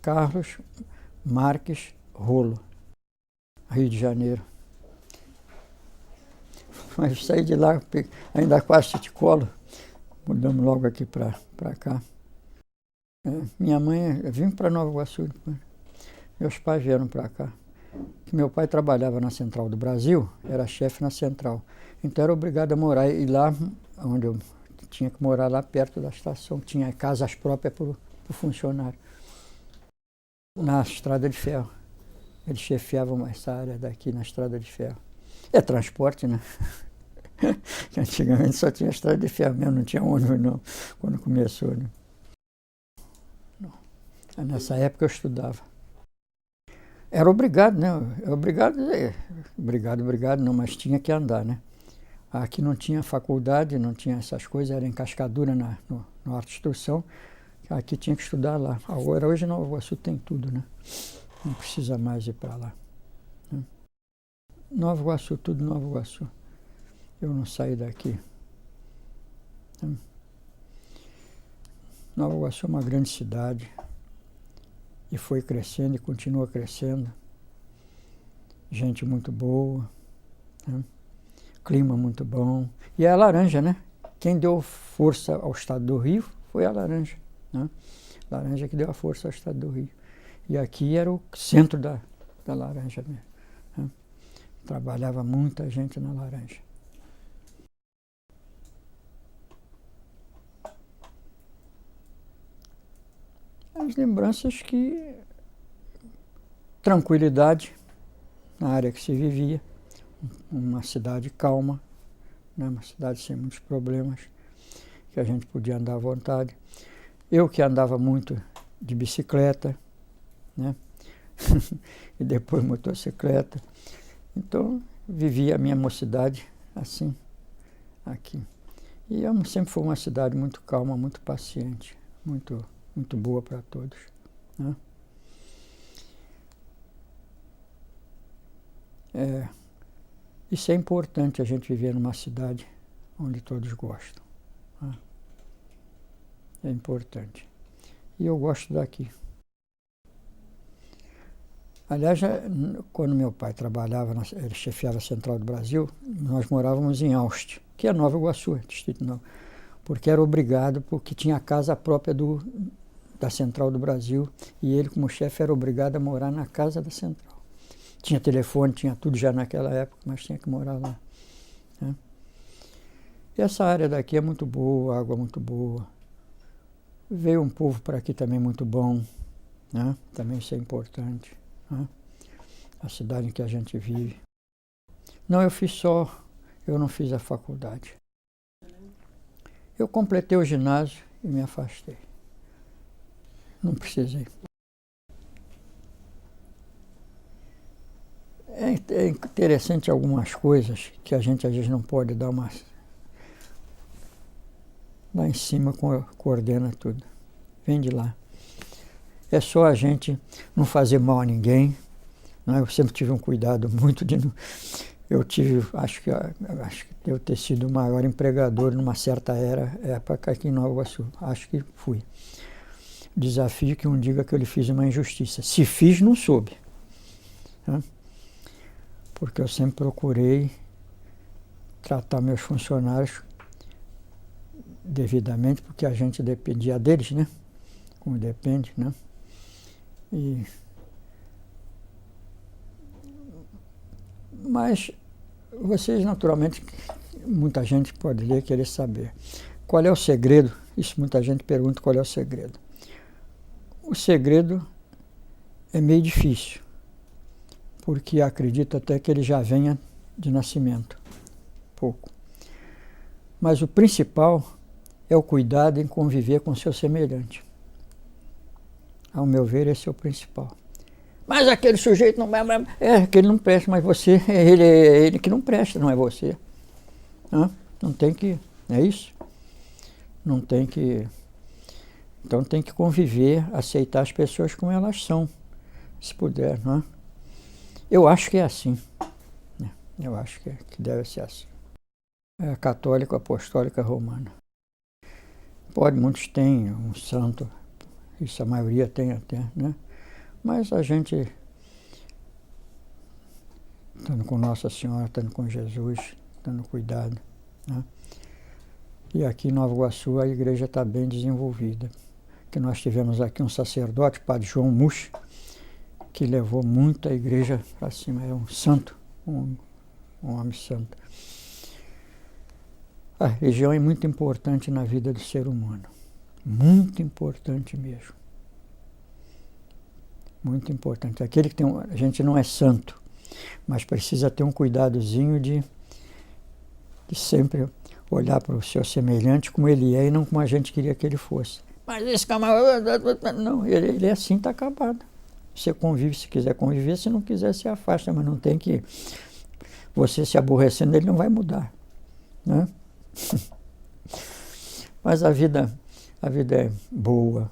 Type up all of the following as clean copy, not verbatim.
Carlos Marques Rolo, Rio de Janeiro. Mas saí de lá, ainda quase colo, mudamos logo aqui para cá. Minha mãe, vim para Nova Iguaçu, meus pais vieram para cá. Meu pai trabalhava na Central do Brasil, era chefe na Central, então era obrigado a morar, e lá onde eu tinha que morar, lá perto da estação, tinha casas próprias para o funcionário, na Estrada de Ferro. Eles chefiavam essa área daqui na Estrada de Ferro. É transporte, né? Antigamente só tinha Estrada de Ferro mesmo, não tinha ônibus não, quando começou, né? Nessa época eu estudava. Era obrigado, né? Obrigado não, mas tinha que andar, né? Aqui não tinha faculdade, não tinha essas coisas, era em Cascadura, no Arte Instrução. Aqui tinha que estudar lá. Agora, hoje Nova Iguaçu tem tudo, né? Não precisa mais ir para lá. Né? Nova Iguaçu, tudo Nova Iguaçu. Eu não saí daqui. Né? Nova Iguaçu é uma grande cidade. E foi crescendo e continua crescendo. Gente muito boa. Né? Clima muito bom. E é a laranja, né? Quem deu força ao estado do Rio foi a laranja. Né? Laranja que deu a força ao estado do Rio. E aqui era o centro da laranja mesmo. Né? Trabalhava muita gente na laranja. As lembranças que... Tranquilidade na área que se vivia. Uma cidade calma, né? Uma cidade sem muitos problemas, que a gente podia andar à vontade. Eu que andava muito de bicicleta, né? E depois motocicleta. Então, vivia a minha mocidade assim, aqui. E sempre foi uma cidade muito calma, muito paciente, muito boa para todos. Né? Isso é importante, a gente viver numa cidade onde todos gostam. Né? É importante. E eu gosto daqui. Aliás, quando meu pai trabalhava, ele chefiava a Central do Brasil, nós morávamos em Aust, que é Nova Iguaçu, Distrito Novo, porque era obrigado, porque tinha a casa própria da Central do Brasil, e ele, como chefe, era obrigado a morar na casa da Central. Tinha telefone, tinha tudo já naquela época, mas tinha que morar lá. Né? E essa área daqui é muito boa, água muito boa. Veio um povo para aqui também muito bom, né? Também isso é importante. Né? A cidade em que a gente vive. Não, eu não fiz a faculdade. Eu completei o ginásio e me afastei. Não precisei. É interessante algumas coisas que a gente às vezes não pode dar uma... Lá em cima coordena tudo. Vem de lá. É só a gente não fazer mal a ninguém. Né? Eu sempre tive um cuidado muito de... acho que devo ter sido o maior empregador numa certa época aqui em Nova Iguaçu. Acho que fui. Desafio que um diga que eu lhe fiz uma injustiça. Se fiz, não soube. Né? Porque eu sempre procurei tratar meus funcionários devidamente, porque a gente dependia deles, né? Como depende, né? Mas vocês, naturalmente, muita gente pode ler e querer saber. Qual é o segredo? Isso muita gente pergunta qual é o segredo. O segredo é meio difícil, porque acredito até que ele já venha de nascimento, pouco. Mas o principal é o cuidado em conviver com o seu semelhante. Ao meu ver, esse é o principal. Mas aquele sujeito não... que ele não presta, mas você, é ele que não presta, não é você. Não tem que... É isso? Não tem que... Então tem que conviver, aceitar as pessoas como elas são, se puder, não é? Eu acho que é assim. Eu acho que deve ser assim. É católico, apostólica, romana. Muitos têm um santo, isso a maioria tem até, né? Mas a gente, estando com Nossa Senhora, estando com Jesus, dando cuidado, né? E aqui em Nova Iguaçu a igreja está bem desenvolvida. Que nós tivemos aqui um sacerdote, Padre João Musch, que levou muito a igreja para cima. É um santo, um homem santo. A religião é muito importante na vida do ser humano. Muito importante mesmo. Muito importante. Aquele que tem a gente não é santo, mas precisa ter um cuidadozinho de sempre olhar para o seu semelhante como ele é e não como a gente queria que ele fosse. Mas esse camarada... Não, ele é assim, está acabado. Você convive se quiser conviver, se não quiser se afasta, mas não tem que... Você se aborrecendo, ele não vai mudar, né? Mas a vida é boa.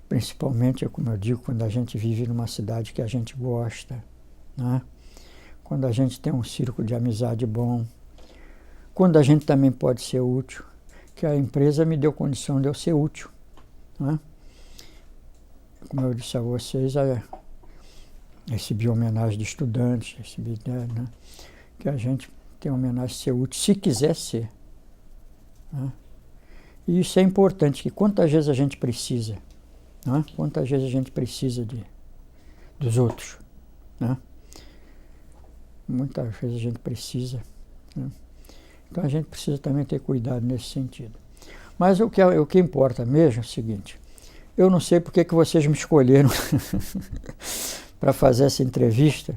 Principalmente, como eu digo, quando a gente vive numa cidade que a gente gosta, né? Quando a gente tem um círculo de amizade bom, quando a gente também pode ser útil, que a empresa me deu condição de eu ser útil, né? Como eu disse a vocês, recebi homenagem de estudantes, né? Que a gente tem homenagem de ser útil, se quiser ser, né? E isso é importante, que quantas vezes a gente precisa, né? Quantas vezes a gente precisa dos outros, né? Muitas vezes a gente precisa, né? Então a gente precisa também ter cuidado nesse sentido. Mas o que importa mesmo é o seguinte: eu não sei porque que vocês me escolheram para fazer essa entrevista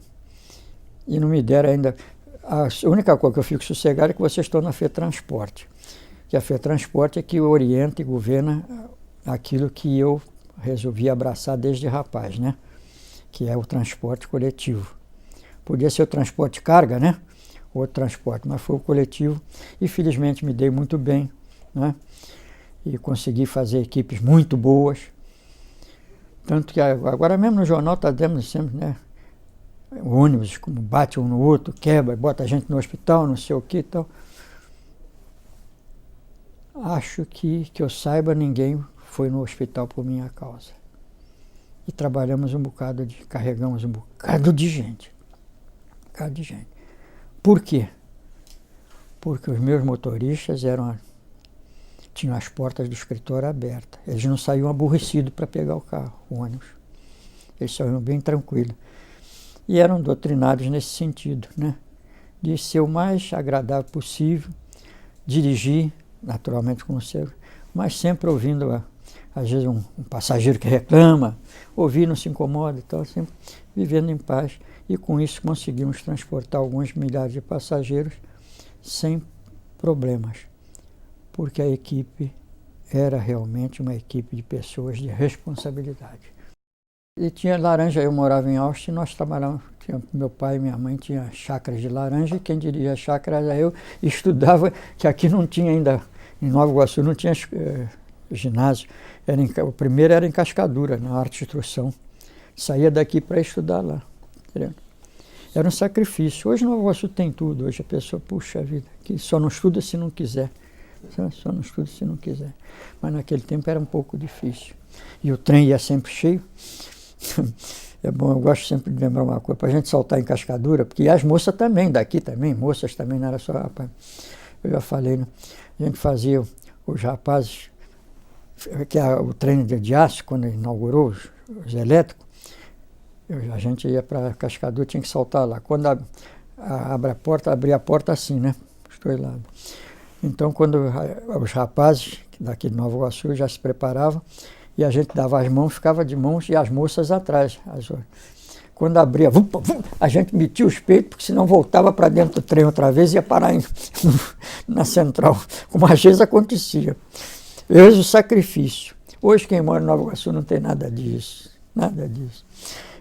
e não me deram ainda. A única coisa que eu fico sossegado é que vocês estão na FETransporte. Que a FETransporte é que orienta e governa aquilo que eu resolvi abraçar desde rapaz, né? Que é o transporte coletivo. Podia ser o transporte de carga, né? Outro transporte, mas foi o coletivo e felizmente me dei muito bem, né? E consegui fazer equipes muito boas. Tanto que agora mesmo no jornal está dando sempre, né? O ônibus como bate um no outro, quebra, bota a gente no hospital, não sei o que e tal. Acho que eu saiba, ninguém foi no hospital por minha causa. E trabalhamos carregamos um bocado de gente. Um bocado de gente. Por quê? Porque os meus motoristas tinham as portas do escritório abertas. Eles não saíam aborrecidos para pegar o carro, o ônibus. Eles saíam bem tranquilos. E eram doutrinados nesse sentido, né? De ser o mais agradável possível, dirigir, naturalmente com o seu, mas sempre ouvindo, às vezes, um passageiro que reclama, ouvir, não se incomoda e tal, sempre vivendo em paz. E com isso conseguimos transportar alguns milhares de passageiros sem problemas, porque a equipe era realmente uma equipe de pessoas de responsabilidade. E tinha laranja, eu morava em Austin, nós trabalhávamos, meu pai e minha mãe tinham chácaras de laranja, e quem dirigia a chácara era eu, estudava, que aqui não tinha ainda, em Nova Iguaçu não tinha ginásio, o primeiro era em Cascadura, na arte de instrução, saía daqui para estudar lá. Era um sacrifício. Hoje Nova Iguaçu tem tudo, hoje a pessoa, puxa vida, que só não estuda se não quiser. Só não estuda se não quiser. Mas naquele tempo era um pouco difícil. E o trem ia sempre cheio. É bom, eu gosto sempre de lembrar uma coisa, para a gente saltar em Cascadura, porque as moças também, daqui também, moças também, não era só rapaz. Eu já falei, né? A gente fazia os rapazes, que o trem de aço, quando inaugurou os elétricos, a gente ia para Cascadura, tinha que saltar lá. Quando abria a porta assim, né? Os dois lados. Então, quando os rapazes daqui de Nova Iguaçu já se preparavam, e a gente dava as mãos, ficava de mãos e as moças atrás. Quando abria, a gente metia os peitos, porque senão voltava para dentro do trem outra vez e ia parar na central, como às vezes acontecia. Veja o sacrifício. Hoje quem mora em Nova Iguaçu não tem nada disso, nada disso.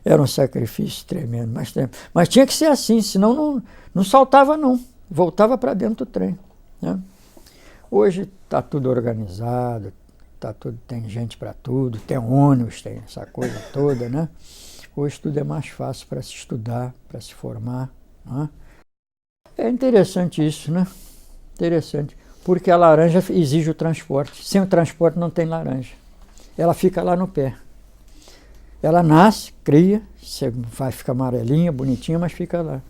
Era um sacrifício tremendo, mas tinha que ser assim, senão não saltava não, voltava para dentro do trem, né? Hoje está tudo organizado, tem gente para tudo, tem ônibus, tem essa coisa toda, né? Hoje tudo é mais fácil para se estudar, para se formar, né? É interessante isso, né? Interessante, porque a laranja exige o transporte. Sem o transporte não tem laranja. Ela fica lá no pé. Ela nasce, cria, vai ficar amarelinha, bonitinha, mas fica lá.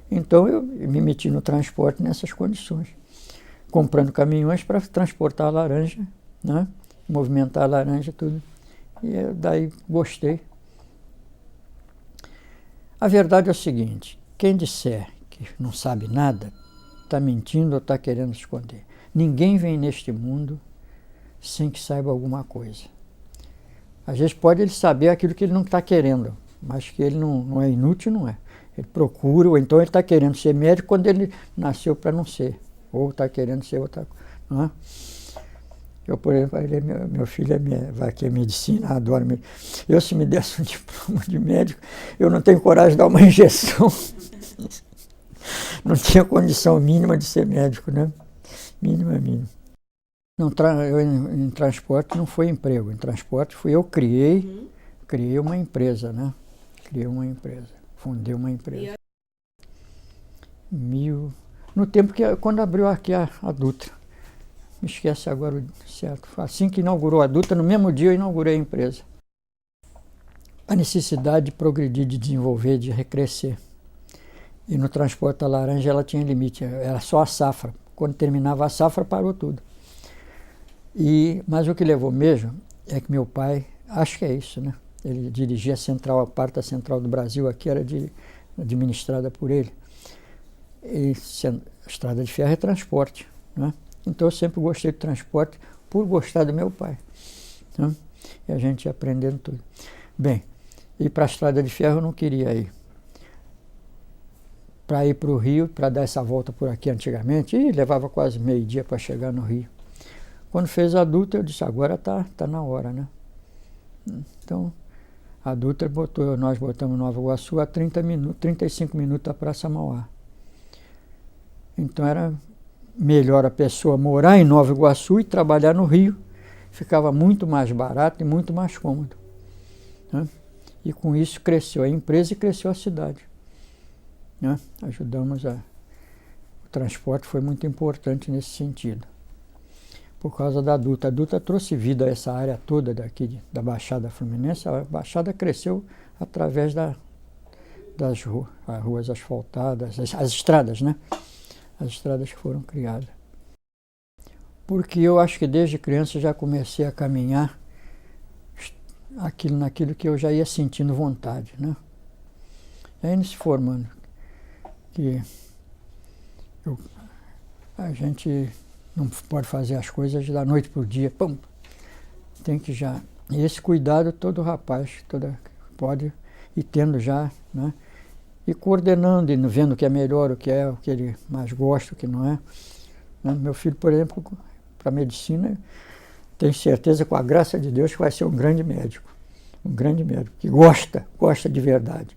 Então eu me meti no transporte nessas condições, comprando caminhões para transportar a laranja, né? Movimentar a laranja e tudo. E daí gostei. A verdade é o seguinte, quem disser que não sabe nada, está mentindo ou está querendo esconder. Ninguém vem neste mundo sem que saiba alguma coisa. Às vezes pode ele saber aquilo que ele não está querendo, mas que ele não é inútil, não é. Ele procura, ou então ele está querendo ser médico quando ele nasceu para não ser, ou está querendo ser outra coisa, não é? Eu, por exemplo, meu filho vai aqui a medicina, adora medicina. Eu, se me desse um diploma de médico, eu não tenho coragem de dar uma injeção. Não tinha condição mínima de ser médico, né? Mínima. Não, eu em transporte não foi emprego. Em transporte criei uma empresa, né? Criei uma empresa, fundei uma empresa. No tempo quando abriu aqui a Dutra. Me esquece agora o certo. Assim que inaugurou a Dutra, no mesmo dia eu inaugurei a empresa. A necessidade de progredir, de desenvolver, de recrescer. E no transporte da laranja ela tinha limite, era só a safra. Quando terminava a safra, parou tudo. Mas o que levou mesmo é que meu pai, acho que é isso, né? Ele dirigia a parte da central do Brasil, aqui era administrada por ele. E a estrada de ferro é transporte, né? Então eu sempre gostei de transporte por gostar do meu pai, né? E a gente ia aprendendo tudo. Bem, e para a estrada de ferro eu não queria ir. Para ir para o Rio, para dar essa volta por aqui antigamente, levava quase meio-dia para chegar no Rio. Quando fez a Dutra, eu disse, agora tá na hora, né? Então, a Dutra nós botamos Nova Iguaçu a 35 minutos da Praça Mauá. Então era melhor a pessoa morar em Nova Iguaçu e trabalhar no Rio. Ficava muito mais barato e muito mais cômodo, né? E com isso cresceu a empresa e cresceu a cidade, né? O transporte foi muito importante nesse sentido. Por causa da Dutra. A Dutra trouxe vida a essa área toda daqui da Baixada Fluminense. A Baixada cresceu através das ruas asfaltadas, as estradas, né? As estradas que foram criadas. Porque eu acho que desde criança já comecei a caminhar naquilo que eu já ia sentindo vontade, né? E aí se formando, que a gente não pode fazer as coisas da noite para o dia, pum, tem que já... E esse cuidado todo rapaz pode ir tendo já, né? E coordenando, e vendo o que é melhor, o que ele mais gosta, o que não é. Né? Meu filho, por exemplo, para a medicina, tenho certeza, com a graça de Deus, que vai ser um grande médico, que gosta de verdade.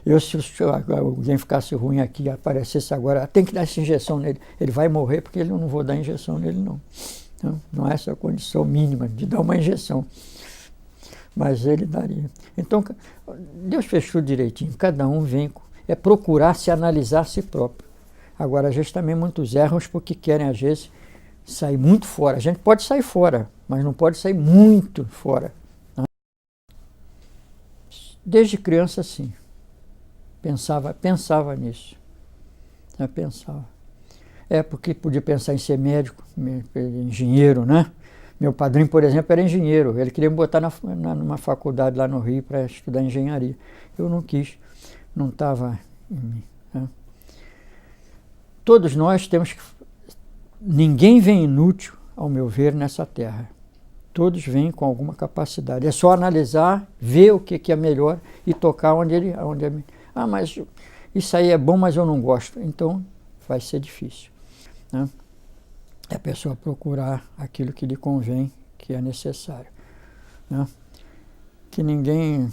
Se alguém ficasse ruim aqui, aparecesse agora, tem que dar essa injeção nele, ele vai morrer porque eu não vou dar injeção nele, não. Então, não é essa a condição mínima de dar uma injeção, mas ele daria. Então, Deus fez tudo direitinho, cada um vem, procurar se analisar a si próprio. Agora, a gente também muitos erram porque querem, às vezes, sair muito fora. A gente pode sair fora, mas não pode sair muito fora, né? Desde criança, sim. Pensava nisso. Eu pensava. Porque podia pensar em ser médico, engenheiro, né? Meu padrinho, por exemplo, era engenheiro. Ele queria me botar numa faculdade lá no Rio para estudar engenharia. Eu não quis, não estava em mim, né? Todos nós temos que... Ninguém vem inútil, ao meu ver, nessa terra. Todos vêm com alguma capacidade. É só analisar, ver o que é melhor e tocar onde é... mas isso aí é bom, mas eu não gosto. Então, vai ser difícil, né? É a pessoa procurar aquilo que lhe convém, que é necessário, né? Que ninguém...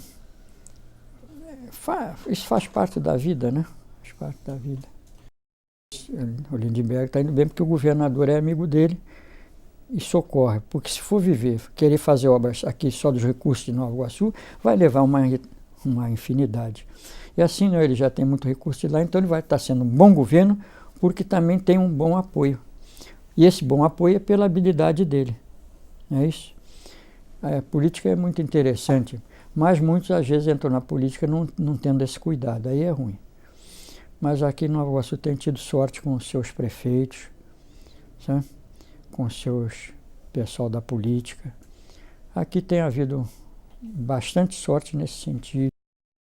Isso faz parte da vida, né? Faz parte da vida. O Lindenberg está indo bem porque o governador é amigo dele e socorre. Porque se for querer fazer obras aqui só dos recursos de Nova Iguaçu, vai levar uma infinidade. E assim, ele já tem muito recurso de lá, então ele vai estar sendo um bom governo, porque também tem um bom apoio. E esse bom apoio é pela habilidade dele. É isso? A política é muito interessante, Mas muitos, às vezes, entram na política não tendo esse cuidado, aí é ruim. Mas aqui em Nova Iguaçu tem tido sorte com os seus prefeitos, sabe? Com os seus pessoal da política. Aqui tem havido bastante sorte nesse sentido.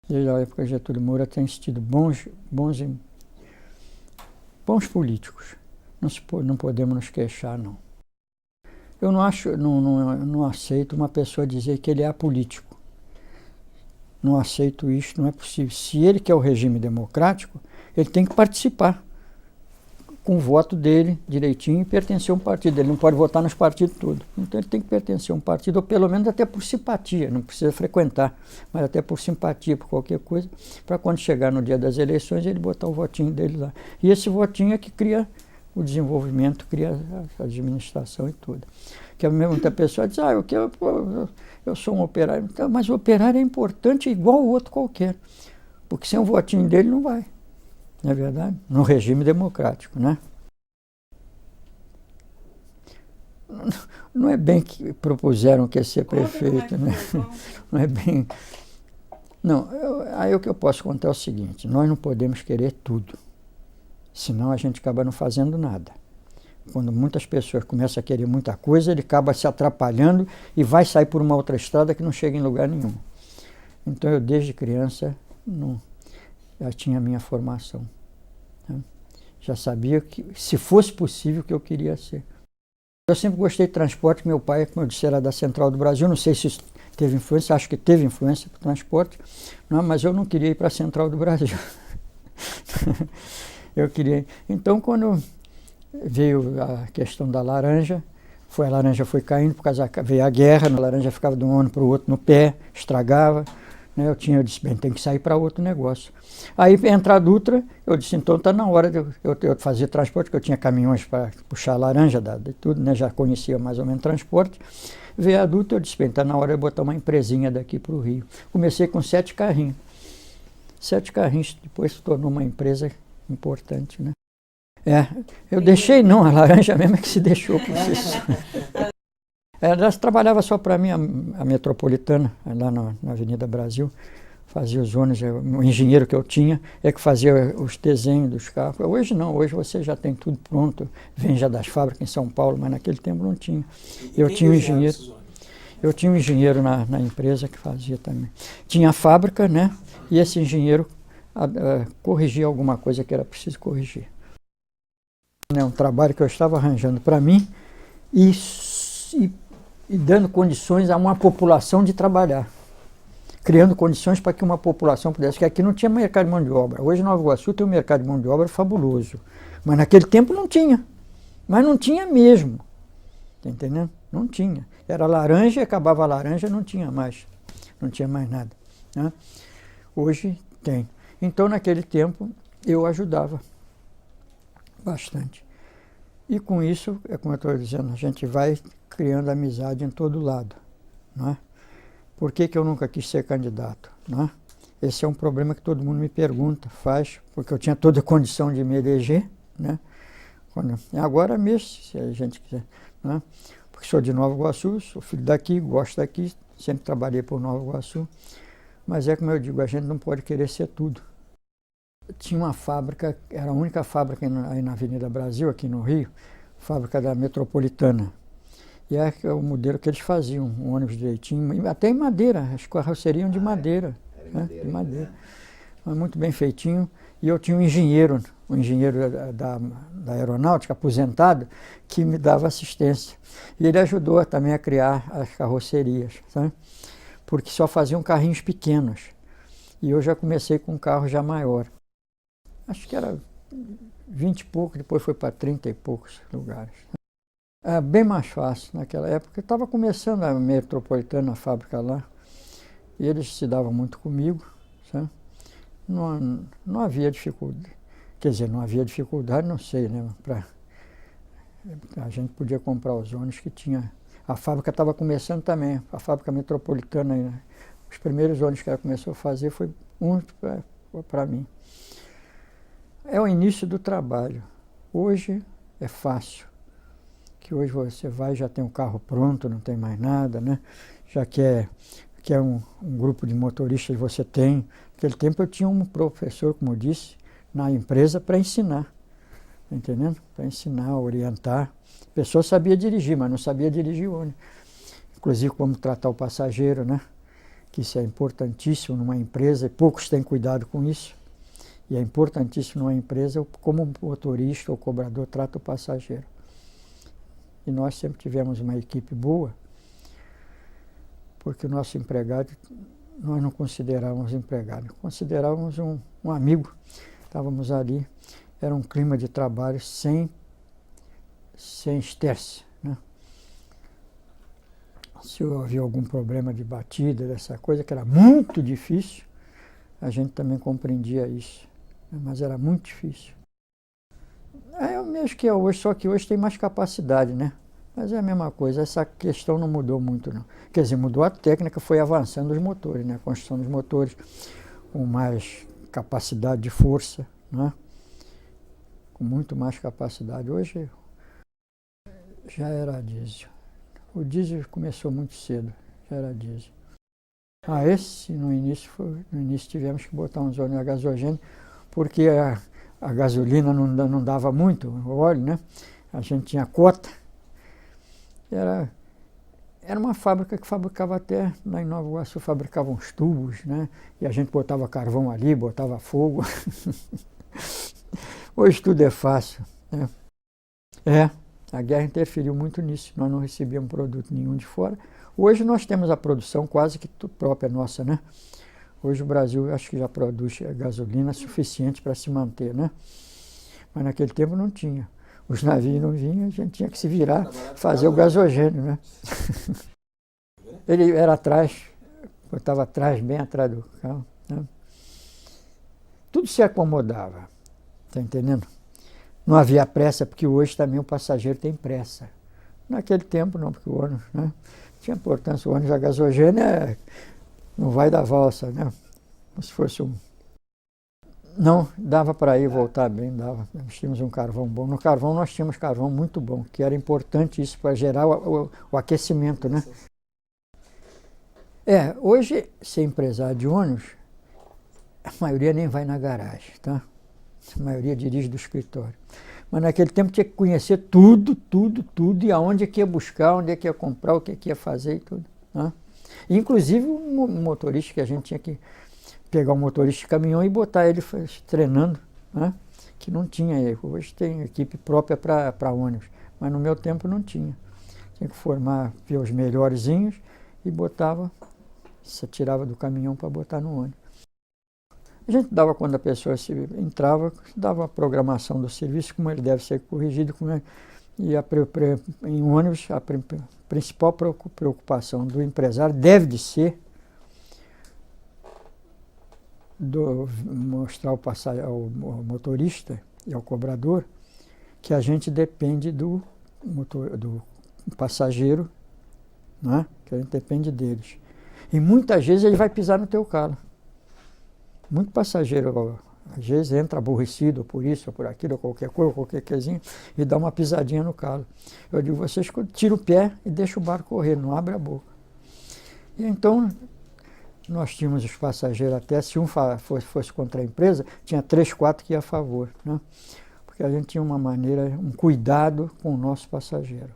Desde a época de Getúlio Moura tem tido bons políticos. Não podemos nos queixar, não. Eu não aceito uma pessoa dizer que ele é apolítico. Não aceito isso, não é possível. Se ele quer o regime democrático, ele tem que participar com o voto dele direitinho e pertencer a um partido. Ele não pode votar nos partidos todos. Então ele tem que pertencer a um partido, ou pelo menos até por simpatia, não precisa frequentar, mas até por simpatia, por qualquer coisa, para quando chegar no dia das eleições ele botar o votinho dele lá. E esse votinho é que cria o desenvolvimento, cria a administração e tudo. Que muita pessoa diz, eu sou um operário, então, mas o operário é importante igual o outro qualquer, porque sem o votinho dele não vai, não é verdade? No regime democrático, né? Não é bem que propuseram que ia ser prefeito, né? Não é bem... Não, aí o que eu posso contar é o seguinte, nós não podemos querer tudo, senão a gente acaba não fazendo nada. Quando muitas pessoas começam a querer muita coisa, ele acaba se atrapalhando e vai sair por uma outra estrada que não chega em lugar nenhum. Então eu, desde criança, já tinha a minha formação, né? Já sabia que, se fosse possível, o que eu queria ser. Eu sempre gostei de transporte, meu pai, como eu disse, era da Central do Brasil, não sei se isso teve influência, acho que teve influência para o transporte, não, mas eu não queria ir para a Central do Brasil. Eu queria. Então, quando veio a questão da laranja, a laranja foi caindo, por causa veio a guerra, a laranja ficava de um ano para o outro no pé, estragava, né? Eu disse, bem, tem que sair para outro negócio. Aí, entra a Dutra, eu disse, então está na hora de eu fazer transporte, porque eu tinha caminhões para puxar a laranja, de tudo, né? Já conhecia mais ou menos transporte. Veio a Dutra, eu disse, bem, está na hora de botar uma empresinha daqui para o Rio. Comecei com 7 carrinhos. 7 carrinhos, depois se tornou uma empresa importante, né? Eu deixei não, a laranja mesmo é que se deixou por si só. Ela trabalhava só para mim, a Metropolitana, lá na Avenida Brasil, fazia os ônibus, o engenheiro que eu tinha é que fazia os desenhos dos carros. Hoje não, hoje você já tem tudo pronto, vem já das fábricas em São Paulo, mas naquele tempo não tinha. Eu tinha um engenheiro na empresa que fazia também. Tinha a fábrica, né? E esse engenheiro corrigia alguma coisa que era preciso corrigir. É um trabalho que eu estava arranjando para mim e dando condições a uma população de trabalhar. Criando condições para que uma população pudesse, porque aqui não tinha mercado de mão de obra. Hoje em Nova Iguaçu tem um mercado de mão de obra fabuloso, mas naquele tempo não tinha. Mas não tinha mesmo, tá entendendo? Não tinha. Era laranja, acabava a laranja, não tinha mais nada, né? Hoje tem. Então naquele tempo eu ajudava bastante. E com isso, é como eu estou dizendo, a gente vai criando amizade em todo lado, não é? Por que eu nunca quis ser candidato, não é? Esse é um problema que todo mundo me pergunta, porque eu tinha toda a condição de me eleger, né? Agora mesmo, se a gente quiser, não é? Porque sou de Nova Iguaçu, sou filho daqui, gosto daqui, sempre trabalhei por Nova Iguaçu, mas é como eu digo, a gente não pode querer ser tudo. Tinha uma fábrica, era a única fábrica aí na Avenida Brasil, aqui no Rio, fábrica da Metropolitana. E é o modelo que eles faziam, um ônibus direitinho, até em madeira, as carrocerias eram de madeira. Né? De madeira. Muito bem feitinho. E eu tinha um engenheiro da aeronáutica, aposentado, que me dava assistência. E ele ajudou também a criar as carrocerias, sabe? Porque só faziam carrinhos pequenos. E eu já comecei com um carro já maior. Acho que era 20 e pouco, depois foi para 30 e poucos lugares. Era bem mais fácil naquela época. Eu estava começando a Metropolitana, a fábrica lá, e eles se davam muito comigo, sabe? Não havia dificuldade. Quer dizer, não havia dificuldade, não sei, né? A gente podia comprar os ônibus que tinha. A fábrica estava começando também, a fábrica Metropolitana. Né? Os primeiros ônibus que ela começou a fazer foi para mim. É o início do trabalho. Hoje é fácil. Que hoje você vai, já tem o carro pronto, não tem mais nada, né? Já quer que é um grupo de motoristas que você tem. Naquele tempo eu tinha um professor, como eu disse, na empresa para ensinar, tá entendendo? Para ensinar, orientar. A pessoa sabia dirigir, mas não sabia dirigir ônibus. Inclusive como tratar o passageiro, né? Que isso é importantíssimo numa empresa, e poucos têm cuidado com isso. E é importantíssimo numa empresa como o motorista ou cobrador trata o passageiro. E nós sempre tivemos uma equipe boa, porque o nosso empregado, nós não considerávamos empregado, considerávamos um amigo. Estávamos ali, era um clima de trabalho sem estresse, né? Se havia algum problema de batida, dessa coisa, que era muito difícil, a gente também compreendia isso, né? Mas era muito difícil. É o mesmo que é hoje, só que hoje tem mais capacidade, né? Mas é a mesma coisa, essa questão não mudou muito, não. Quer dizer, mudou a técnica, foi avançando os motores, né? A construção dos motores com mais capacidade de força, né? Com muito mais capacidade. Hoje já era diesel. O diesel começou muito cedo, já era diesel. Esse no início tivemos que botar uns ônibus a gasogênio, porque a gasolina não dava muito, o óleo, né? A gente tinha cota. Era uma fábrica que fabricava até, lá em Nova Iguaçu, fabricava uns tubos, né? E a gente botava carvão ali, botava fogo. Hoje tudo é fácil, né? A guerra interferiu muito nisso, nós não recebíamos produto nenhum de fora. Hoje nós temos a produção quase que própria nossa, né? Hoje o Brasil acho que já produz gasolina suficiente para se manter, né? Mas naquele tempo não tinha. Os navios não vinham, a gente tinha que se virar, fazer o gasogênio, né? Ele era atrás, estava atrás, bem atrás do carro, né? Tudo se acomodava, tá entendendo? Não havia pressa, porque hoje também o passageiro tem pressa. Naquele tempo não, porque o ônibus, né? Tinha importância, o ônibus a gasogênio não vai dar valsa, né? Como se fosse Não, dava para ir e voltar bem, dava. Nós tínhamos um carvão bom. No carvão nós tínhamos carvão muito bom, que era importante isso para gerar o aquecimento, né? Hoje, ser empresário de ônibus, a maioria nem vai na garagem, tá? A maioria dirige do escritório. Mas naquele tempo tinha que conhecer tudo, e aonde é que ia buscar, onde é que ia comprar, o que é que ia fazer e tudo, né? Inclusive o motorista, que a gente tinha que pegar um motorista de caminhão e botar ele treinando, né? Que não tinha erro. Hoje tem equipe própria para ônibus, mas no meu tempo não tinha. Tinha que formar, ver os melhorzinhos e botava, se tirava do caminhão para botar no ônibus. A gente dava, quando a pessoa entrava, dava a programação do serviço, como ele deve ser corrigido, e em ônibus a principal preocupação do empresário deve de ser mostrar ao motorista e ao cobrador que a gente depende do passageiro, né? Que a gente depende deles. E muitas vezes ele vai pisar no teu calo. Muito passageiro, às vezes, entra aborrecido por isso, ou por aquilo, ou qualquer coisa, qualquer coisinha, e dá uma pisadinha no calo. Eu digo, vocês tiram o pé e deixam o barco correr, não abre a boca. E então, nós tínhamos os passageiros até, se um fosse contra a empresa, tinha 3, 4 que ia a favor, né? Porque a gente tinha uma maneira, um cuidado com o nosso passageiro.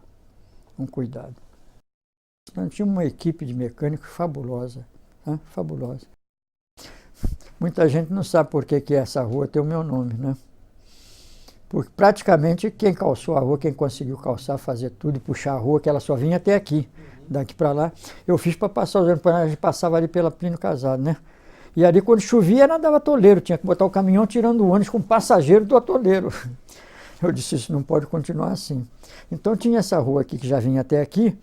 Um cuidado. Nós tínhamos uma equipe de mecânicos fabulosa, né? Fabulosa. Muita gente não sabe por que essa rua tem o meu nome, né? Porque praticamente quem calçou a rua, quem conseguiu calçar, fazer tudo e puxar a rua, que ela só vinha até aqui, daqui para lá, eu fiz para passar os ônibus, a gente passava ali pela Plínio Casado, né? E ali quando chovia, nadava atoleiro, tinha que botar o caminhão tirando o ônibus com o passageiro do atoleiro. Eu disse, isso não pode continuar assim. Então tinha essa rua aqui que já vinha até aqui,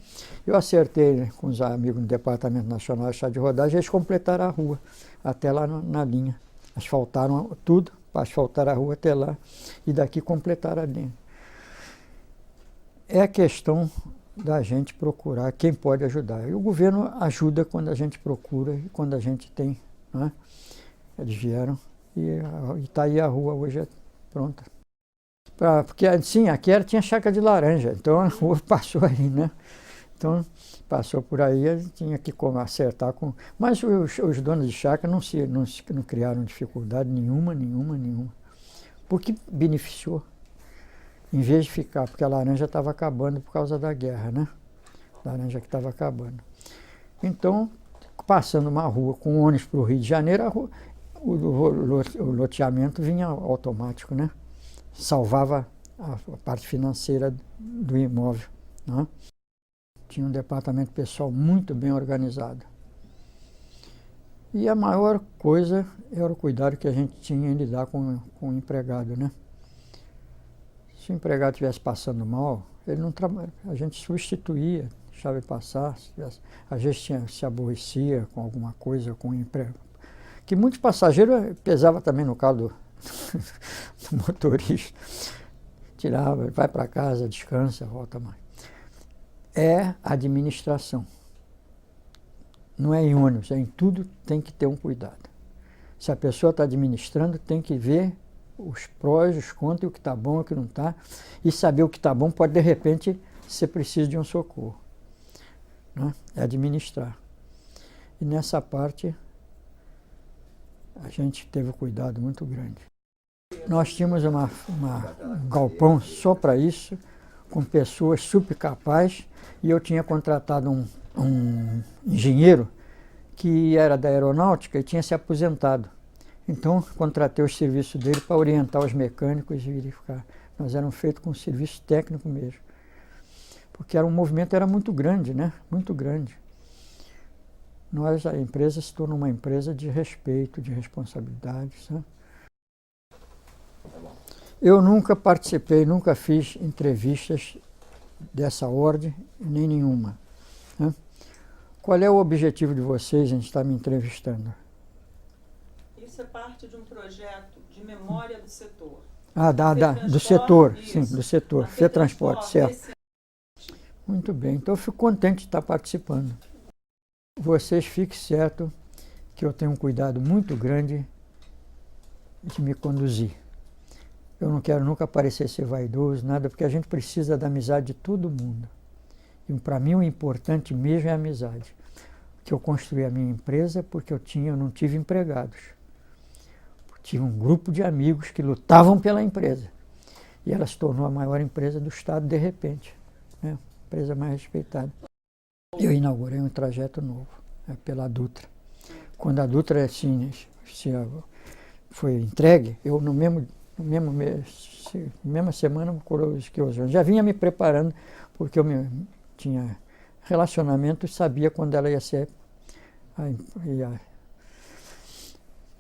eu acertei com os amigos do Departamento Nacional de Estrada de Rodagem, eles completaram a rua, até lá na linha. Asfaltaram tudo, asfaltaram a rua até lá, e daqui completaram a linha. É a questão da gente procurar quem pode ajudar. E o governo ajuda quando a gente procura e quando a gente tem, né? Eles vieram e está aí a rua hoje pronta. Porque, sim, aqui tinha chácara de laranja, então a rua passou aí, né? Então, passou por aí, a gente tinha que acertar com... Mas os donos de chácara não criaram dificuldade nenhuma. Porque beneficiou. Em vez de ficar, porque a laranja estava acabando por causa da guerra, né? Laranja que estava acabando. Então, passando uma rua com ônibus para o Rio de Janeiro, o loteamento vinha automático, né? Salvava a parte financeira do imóvel, né? Tinha um departamento pessoal muito bem organizado. E a maior coisa era o cuidado que a gente tinha em lidar com o empregado, né? Se o empregado estivesse passando mal, ele não trabalha, a gente substituía, deixava ele passar, a gente se aborrecia com alguma coisa, com o emprego. Que muitos passageiros pesava também no carro do motorista. Tirava, vai para casa, descansa, volta mais. É administração. Não é em ônibus, é em tudo tem que ter um cuidado. Se a pessoa está administrando, tem que ver os prós, os contras, o que está bom e o que não está. E saber o que está bom pode, de repente, ser preciso de um socorro. Né? É administrar. E nessa parte, a gente teve um cuidado muito grande. Nós tínhamos um galpão só para isso, com pessoas super capazes, e eu tinha contratado um engenheiro que era da aeronáutica e tinha se aposentado. Então, contratei os serviços dele para orientar os mecânicos e verificar. Nós éramos feitos com serviço técnico mesmo. Porque o movimento era muito grande, né? Muito grande. A empresa se tornou uma empresa de respeito, de responsabilidade, sabe? Eu nunca participei, nunca fiz entrevistas dessa ordem, nem nenhuma. Né? Qual é o objetivo de vocês em estar me entrevistando? Isso é parte de um projeto de memória do setor. Do setor, isso. Sim, do setor. FETransporte, certo. Muito bem, então eu fico contente de estar participando. Vocês fiquem certo que eu tenho um cuidado muito grande de me conduzir. Eu não quero nunca parecer ser vaidoso, nada, porque a gente precisa da amizade de todo mundo. E para mim o importante mesmo é a amizade. Que eu construí a minha empresa porque eu não tive empregados. Tive um grupo de amigos que lutavam pela empresa. E ela se tornou a maior empresa do estado de repente. Né? Empresa mais respeitada. Eu inaugurei um trajeto novo, pela Dutra. Quando a Dutra foi entregue, eu mesma semana que eu já vinha me preparando, porque eu tinha relacionamento e sabia quando ela ia ser.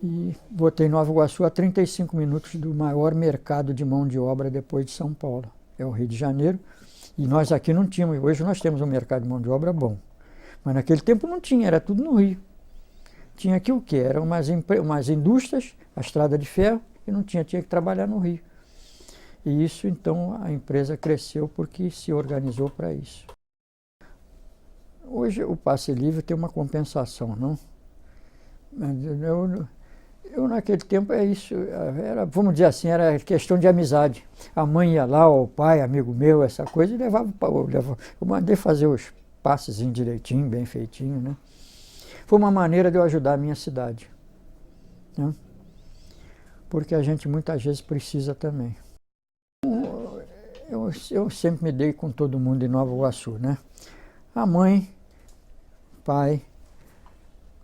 E botei Nova Iguaçu a 35 minutos do maior mercado de mão de obra depois de São Paulo. É o Rio de Janeiro. E nós aqui não tínhamos. Hoje nós temos um mercado de mão de obra bom. Mas naquele tempo não tinha, era tudo no Rio. Tinha aqui o quê? Eram umas indústrias, a estrada de ferro, e não tinha que trabalhar no Rio. E isso, então, a empresa cresceu porque se organizou para isso. Hoje o passe livre tem uma compensação, não? Eu naquele tempo vamos dizer assim, era questão de amizade. A mãe ia lá, ou o pai, amigo meu, essa coisa, e eu mandei fazer os passes direitinho, bem feitinho, né? Foi uma maneira de eu ajudar a minha cidade, né? Porque a gente muitas vezes precisa também. Eu sempre me dei com todo mundo em Nova Iguaçu, né? A mãe, pai,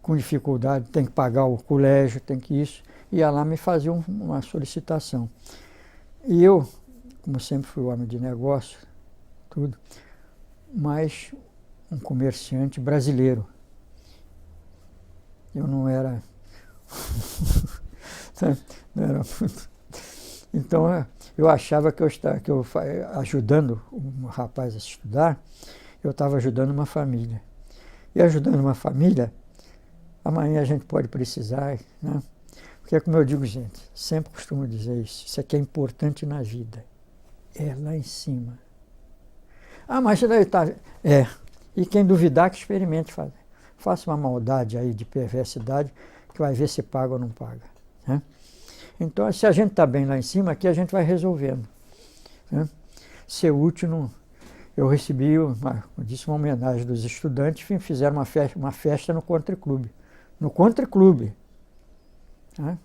com dificuldade, tem que pagar o colégio, tem que isso, ia lá me fazer uma solicitação. E eu, como sempre fui homem de negócio, tudo, mas um comerciante brasileiro. Eu não era... não era muito... Então, eu achava que eu ajudando um rapaz a estudar, eu estava ajudando uma família. E ajudando uma família, amanhã a gente pode precisar, né? Porque, como eu digo, gente, sempre costumo dizer isso aqui é importante na vida. É lá em cima. Ah, mas você deve estar... E quem duvidar que experimente fazer. Faça uma maldade aí de perversidade, que vai ver se paga ou não paga, né? Então, se a gente está bem lá em cima, aqui a gente vai resolvendo, né? Ser útil não... eu recebi, uma homenagem dos estudantes, e fizeram uma festa no Country Club. No Country Club, né?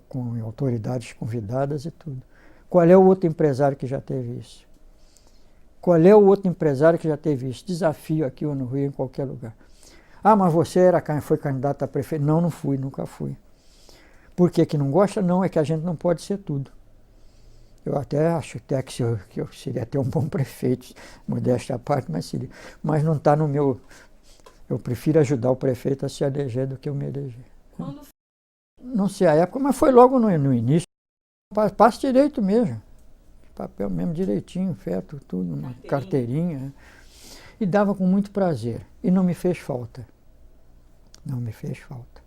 Com autoridades convidadas e tudo. Qual é o outro empresário que já teve isso? Qual é o outro empresário que já teve isso? Desafio aqui ou no Rio, em qualquer lugar. Ah, mas você foi candidato a prefeito? Não, não fui, nunca fui. Por que não gosta? Não, é que a gente não pode ser tudo. Eu até acho até que eu seria até um bom prefeito, modéstia à parte, mas seria. Mas não está no meu... Eu prefiro ajudar o prefeito a se eleger do que eu me eleger. Quando... Não sei a época, mas foi logo no início. Passo direito mesmo. Papel mesmo direitinho, feto, tudo, uma carteirinha. E dava com muito prazer. E não me fez falta. Não me fez falta.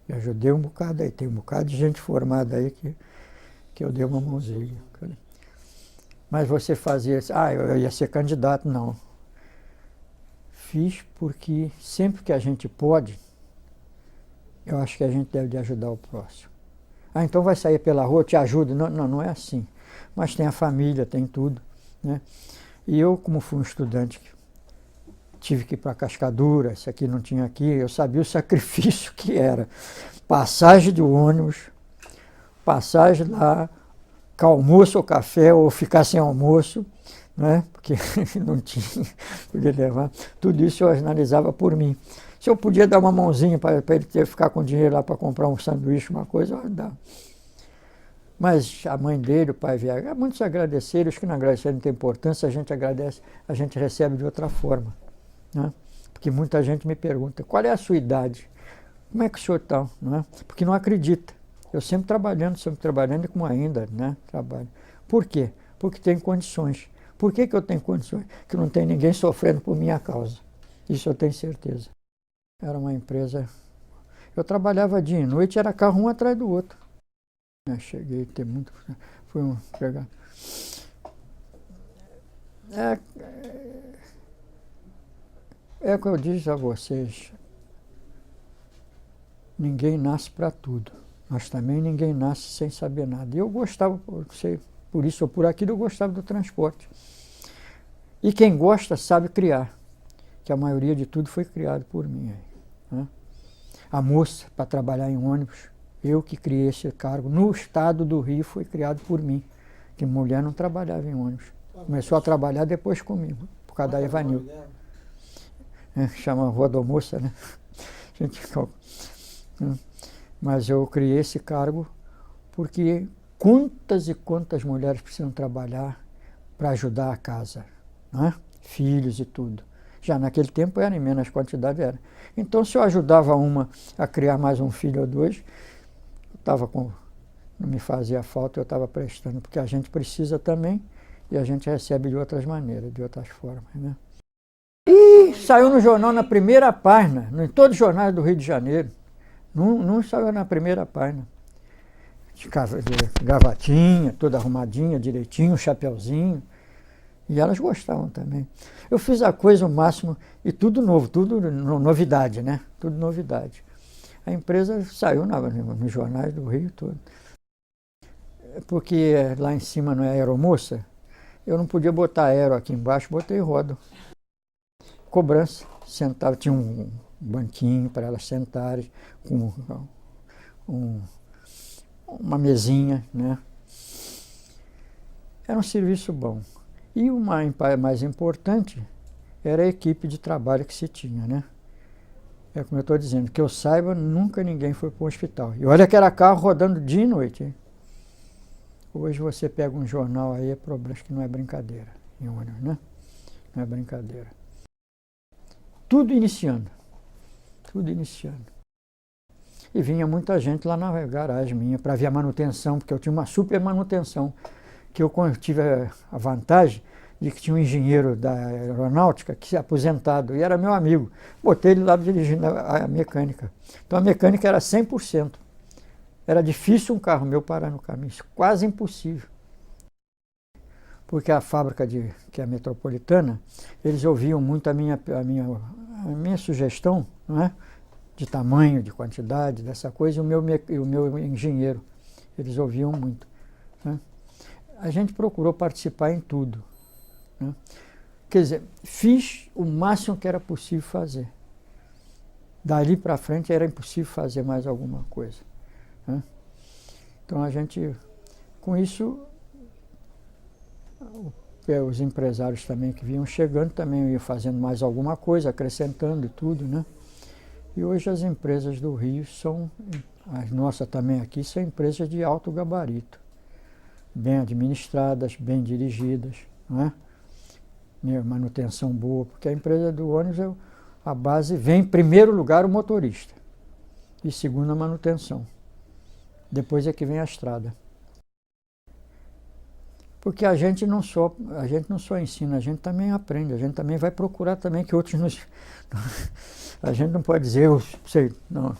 Eu ajudei um bocado aí. Tem um bocado de gente formada aí que eu dei uma mãozinha. Mas você fazia isso, eu ia ser candidato, não. Fiz porque sempre que a gente pode, eu acho que a gente deve de ajudar o próximo. Então vai sair pela rua, te ajuda. Não, não é assim. Mas tem a família, tem tudo, né? E eu, como fui um estudante, tive que ir para Cascadura, isso aqui não tinha aqui, eu sabia o sacrifício que era. Passagem de ônibus, passagem lá, com almoço ou café, ou ficar sem almoço, né? Porque não tinha, podia levar. Tudo isso eu analisava por mim. Se eu podia dar uma mãozinha para ele ficar com dinheiro lá para comprar um sanduíche, uma coisa, eu dava. Mas a mãe dele, o pai vieram, muitos agradeceram, os que não agradeceram não tem importância, a gente agradece, a gente recebe de outra forma, né? Porque muita gente me pergunta, qual é a sua idade? Como é que o senhor está? Não é? Porque não acredita. Eu sempre trabalhando e como ainda, né, trabalho. Por quê? Porque tenho condições. Por que eu tenho condições? Que não tem ninguém sofrendo por minha causa. Isso eu tenho certeza. Era uma empresa... Eu trabalhava dia e noite, era carro um atrás do outro. Eu cheguei a ter muito... Fui um empregado. É o que eu disse a vocês. Ninguém nasce para tudo. Mas também ninguém nasce sem saber nada. E eu gostava, por isso ou por aquilo, eu gostava do transporte. E quem gosta sabe criar, que a maioria de tudo foi criado por mim. Né? A moça, para trabalhar em ônibus, eu que criei esse cargo. No estado do Rio foi criado por mim, que mulher não trabalhava em ônibus. Começou a trabalhar depois comigo, por causa da Evanil. Chama Rodomoça, né? Mas eu criei esse cargo porque quantas e quantas mulheres precisam trabalhar para ajudar a casa, né? Filhos e tudo. Já naquele tempo era, em menos quantidade era. Então, se eu ajudava uma a criar mais um filho ou dois, não me fazia falta, eu estava prestando, porque a gente precisa também e a gente recebe de outras maneiras, de outras formas, né? E saiu no jornal na primeira página, em todos os jornais do Rio de Janeiro. Não saiu na primeira página. De gravatinha, toda arrumadinha, direitinho, chapeuzinho. E elas gostavam também. Eu fiz a coisa o máximo, e tudo novo, tudo novidade, né? Tudo novidade. A empresa saiu nos jornais do Rio todo. Porque lá em cima não é aeromoça, eu não podia botar aero aqui embaixo, botei rodo. Cobrança, sentava, tinha um banquinho para elas sentarem, com uma mesinha, né? Era um serviço bom. E o mais importante era a equipe de trabalho que se tinha, né? É como eu estou dizendo, que eu saiba, nunca ninguém foi para o hospital. E olha que era carro rodando dia e noite, hein? Hoje você pega um jornal aí, é problema, acho que não é brincadeira, em ônibus, né? Não é brincadeira. Tudo iniciando. Tudo iniciando. E vinha muita gente lá na garagem minha para ver a manutenção, porque eu tinha uma super manutenção, que eu tive a vantagem de que tinha um engenheiro da aeronáutica que se aposentado, e era meu amigo. Botei ele lá dirigindo a mecânica. Então a mecânica era 100%. Era difícil um carro meu parar no caminho, quase impossível. Porque a fábrica, que é a Metropolitana, eles ouviam muito a minha sugestão, não é? De tamanho, de quantidade, dessa coisa, e o meu engenheiro. Eles ouviam muito. Né? A gente procurou participar em tudo. né? Quer dizer, fiz o máximo que era possível fazer. Dali para frente era impossível fazer mais alguma coisa, né? Então a gente, com isso, os empresários também que vinham chegando também iam fazendo mais alguma coisa, acrescentando e tudo, né? E hoje as empresas do Rio são, as nossas também aqui, são empresas de alto gabarito, bem administradas, bem dirigidas, não é? Manutenção boa, porque a empresa do ônibus, a base vem em primeiro lugar o motorista e segundo a manutenção. Depois é que vem a estrada. Porque a gente não só ensina, a gente também aprende, a gente também vai procurar também que outros nos... A gente não pode dizer, eu sei, não.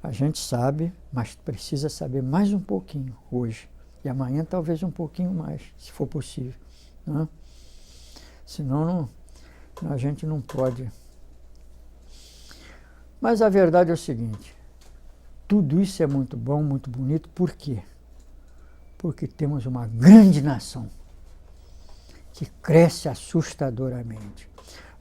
A gente sabe, mas precisa saber mais um pouquinho hoje. E amanhã talvez um pouquinho mais, se for possível, né? Senão a gente não pode. Mas a verdade é o seguinte, tudo isso é muito bom, muito bonito, por quê? Porque temos uma grande nação que cresce assustadoramente.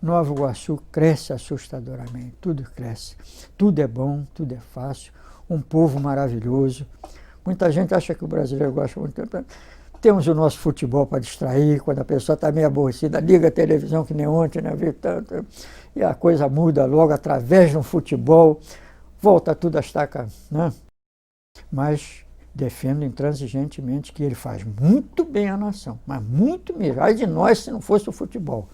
Nova Iguaçu cresce assustadoramente, tudo cresce. Tudo é bom, tudo é fácil, um povo maravilhoso. Muita gente acha que o brasileiro gosta muito. Temos o nosso futebol para distrair, quando a pessoa está meio aborrecida, liga a televisão que nem ontem, né? Vê tanto, e a coisa muda logo através de um futebol, volta tudo a estaca, né? Mas defendo intransigentemente que ele faz muito bem à nação, mas muito mesmo. Ai de nós se não fosse o futebol.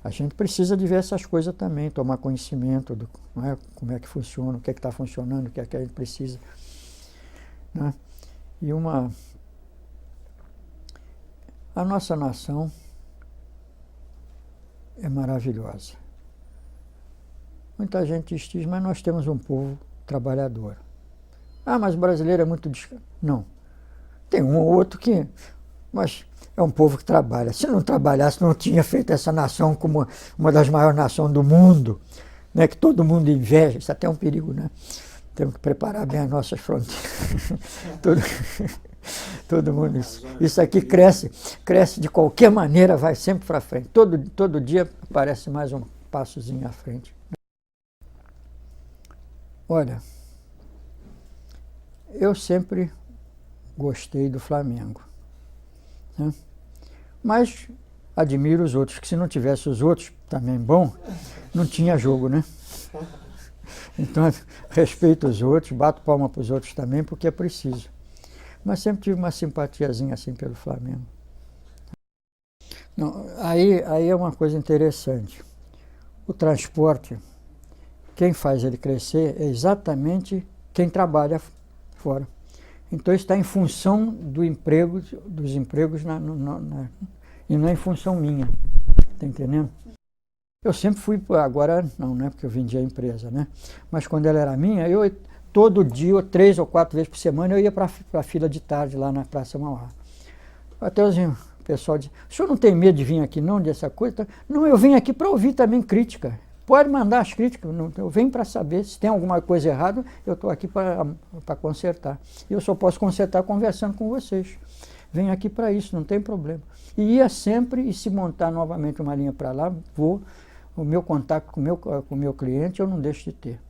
A gente precisa de ver essas coisas também, tomar conhecimento do, não é, como é que funciona, o que é que está funcionando, o que é que a gente precisa, né? E a nossa nação é maravilhosa. Muita gente diz, mas nós temos um povo trabalhador. Ah, mas o brasileiro é muito... Não. Tem um ou outro que... Mas é um povo que trabalha. Se não trabalhasse, não tinha feito essa nação como uma das maiores nações do mundo, né, que todo mundo inveja. Isso até é um perigo, né? Temos que preparar bem as nossas fronteiras. Todo mundo... Isso aqui cresce de qualquer maneira, vai sempre para frente. Todo dia aparece mais um passozinho à frente. Olha, eu sempre gostei do Flamengo, né? Mas admiro os outros, que se não tivesse os outros também bom, não tinha jogo, né? Então, respeito os outros, bato palma para os outros também, porque é preciso. Mas sempre tive uma simpatiazinha assim pelo Flamengo. Não, aí é uma coisa interessante. O transporte, quem faz ele crescer é exatamente quem trabalha fora. Então isso está em função do emprego, dos empregos e não é em função minha. Está entendendo? Eu sempre fui, agora não é porque eu vendia a empresa, né? Mas quando ela era minha, eu todo dia, 3 ou 4 vezes por semana, eu ia para a fila de tarde lá na Praça Mauá. Até o pessoal diz, o senhor não tem medo de vir aqui não, dessa coisa? Não, eu vim aqui para ouvir também crítica. Pode mandar as críticas, eu venho para saber se tem alguma coisa errada, eu estou aqui para consertar. E eu só posso consertar conversando com vocês. Venho aqui para isso, não tem problema. E ia sempre, e se montar novamente uma linha para lá, o meu contato com o meu cliente eu não deixo de ter.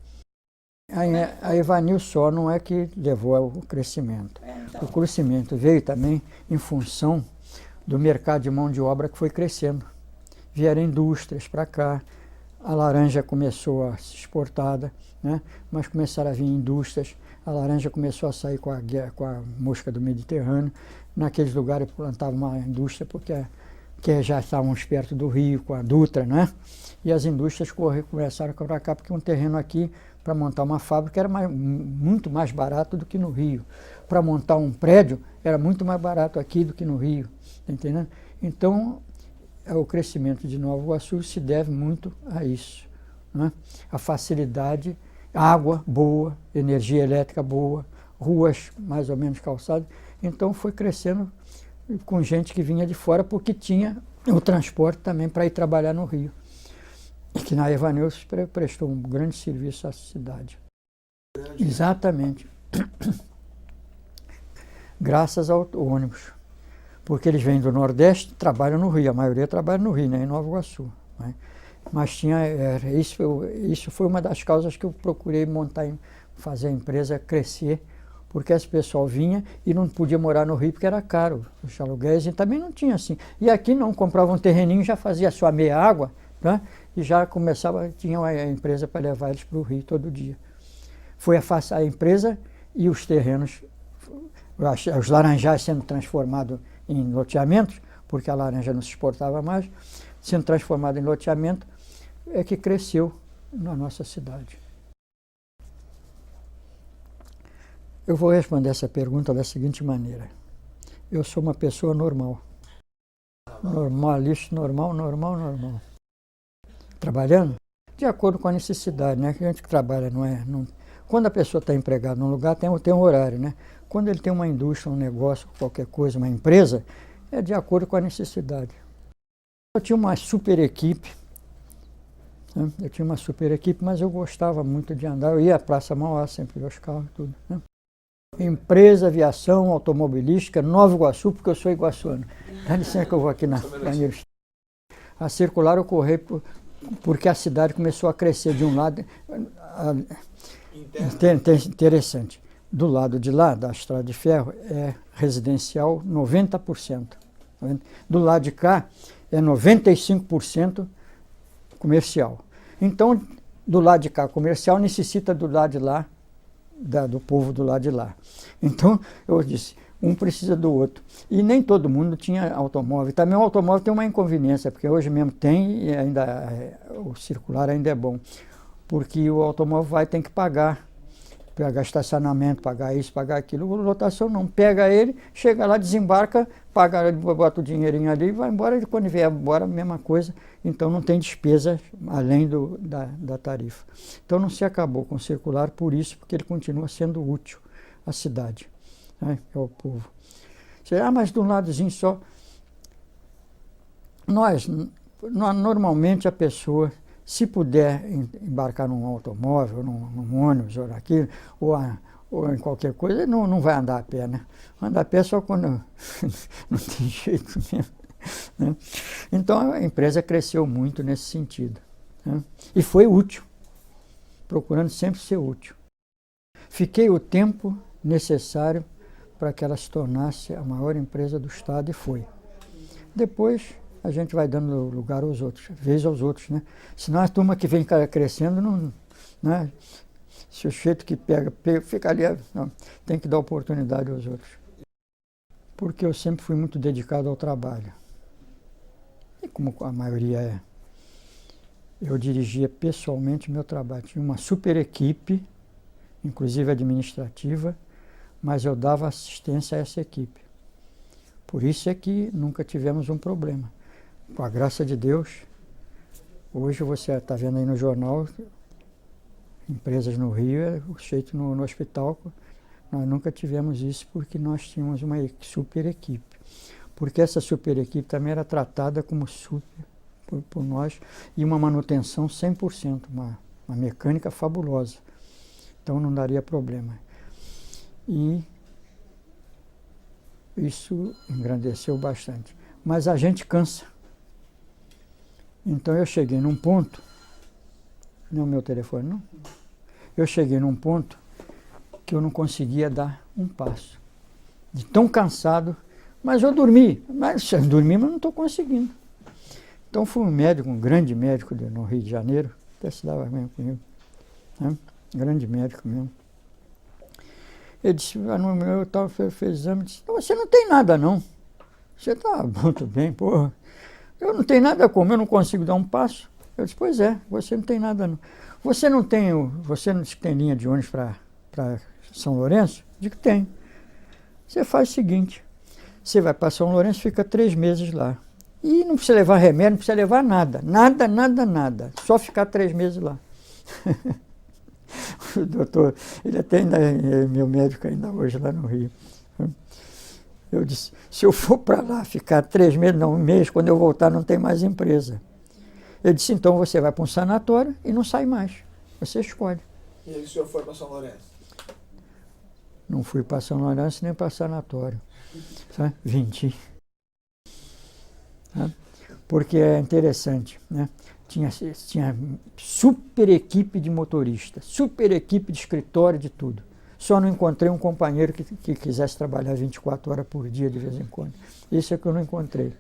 A Evanil só não é que levou ao crescimento. O crescimento veio também em função do mercado de mão de obra que foi crescendo. Vieram indústrias para cá, a laranja começou a ser exportada, né? Mas começaram a vir indústrias, a laranja começou a sair com a mosca do Mediterrâneo. Naqueles lugares plantava uma indústria porque já estávamos perto do Rio, com a Dutra, né? E as indústrias começaram a comprar cá, porque um terreno aqui para montar uma fábrica era muito mais barato do que no Rio. Para montar um prédio era muito mais barato aqui do que no Rio, tá entendendo? Então, o crescimento de Nova Iguaçu se deve muito a isso, né? A facilidade, água boa, energia elétrica boa, ruas mais ou menos calçadas. Então foi crescendo com gente que vinha de fora porque tinha o transporte também para ir trabalhar no Rio. E que na Evaneus prestou um grande serviço à cidade. Exatamente. Graças ao ônibus. porque eles vêm do Nordeste, trabalham no Rio, a maioria trabalha no Rio, né, em Nova Iguaçu. Né? Mas isso foi uma das causas que eu procurei fazer a empresa crescer, porque esse pessoal vinha e não podia morar no Rio porque era caro, os aluguéis, e também não tinha assim. E aqui não, comprava um terreninho, já fazia a sua meia água, né? E já tinha a empresa para levar eles para o Rio todo dia. Foi a empresa e os terrenos, os laranjais sendo transformados em loteamentos, porque a laranja não se exportava mais, sendo transformado em loteamento, é que cresceu na nossa cidade. Eu vou responder essa pergunta da seguinte maneira. Eu sou uma pessoa normal. Normalista, normal. Trabalhando de acordo com a necessidade, né? Que a gente trabalha, quando a pessoa está empregada num lugar, tem um horário, né? Quando ele tem uma indústria, um negócio, qualquer coisa, uma empresa, é de acordo com a necessidade. Eu tinha uma super equipe, né? Mas eu gostava muito de andar. Eu ia à Praça Mauá, sempre ver os carros e tudo, né? Empresa, aviação, automobilística, Nova Iguaçu, porque eu sou iguaçuano. Dá licença que eu vou aqui na banheira. A circular ocorreu porque a cidade começou a crescer de um lado. Interessante. Do lado de lá, da estrada de ferro, é residencial 90%. Do lado de cá, é 95% comercial. Então, do lado de cá, comercial, necessita do lado de lá, do povo do lado de lá. Então, eu disse, um precisa do outro. E nem todo mundo tinha automóvel. Também o automóvel tem uma inconveniência, porque hoje mesmo tem, e o circular ainda é bom. Porque o automóvel tem que pagar estacionamento, pagar isso, pagar aquilo. A lotação não. Pega ele, chega lá, desembarca, paga, bota o dinheirinho ali e vai embora. E quando vier embora, a mesma coisa. Então não tem despesa além da tarifa. Então não se acabou com o circular por isso, porque ele continua sendo útil à cidade, né, ao povo. Mas de um ladozinho só. Normalmente a pessoa, se puder embarcar num automóvel, num ônibus, ou naquilo, ou em qualquer coisa, não vai andar a pé, né? Andar a pé só quando não tem jeito mesmo. Né? Então a empresa cresceu muito nesse sentido. Né? E foi útil, procurando sempre ser útil. Fiquei o tempo necessário para que ela se tornasse a maior empresa do Estado, e foi. Depois a gente vai dando lugar aos outros, vez aos outros, né? Senão a turma que vem crescendo, não, né? Se o jeito que pega, fica ali, não, tem que dar oportunidade aos outros. Porque eu sempre fui muito dedicado ao trabalho. E como a maioria é, eu dirigia pessoalmente o meu trabalho. Tinha uma super equipe, inclusive administrativa, mas eu dava assistência a essa equipe. Por isso é que nunca tivemos um problema. Com a graça de Deus, hoje você está vendo aí no jornal, empresas no Rio, o jeito no hospital, nós nunca tivemos isso porque nós tínhamos uma super equipe. Porque essa super equipe também era tratada como super por nós, e uma manutenção 100%, uma mecânica fabulosa. Então não daria problema. E isso engrandeceu bastante. Mas a gente cansa. Então eu cheguei num ponto, não é o meu telefone não, eu cheguei num ponto que eu não conseguia dar um passo. De tão cansado, mas eu dormi, mas não estou conseguindo. Então fui um médico, um grande médico no Rio de Janeiro, até se dava mesmo comigo, né? Grande médico mesmo. Ele disse, fez exame, disse, você não tem nada não, você está muito bem, porra. Eu não tenho nada como, eu não consigo dar um passo. Eu disse, pois é, você não tem nada não. Você não tem linha de ônibus para São Lourenço? Eu digo, tem. Você faz o seguinte, você vai para São Lourenço, fica 3 meses lá. E não precisa levar remédio, não precisa levar nada. Nada. Só ficar 3 meses lá. O doutor, ele até ainda é meu médico ainda hoje lá no Rio. Eu disse, se eu for para lá ficar 3 meses, não, 1 mês, quando eu voltar não tem mais empresa. Ele disse, então você vai para um sanatório e não sai mais. Você escolhe. E aí o senhor foi para São Lourenço? Não fui para São Lourenço nem para sanatório. 20. né? Porque é interessante, né? Tinha super equipe de motorista, super equipe de escritório, de tudo. Só não encontrei um companheiro que quisesse trabalhar 24 horas por dia de vez em quando. Isso é que eu não encontrei,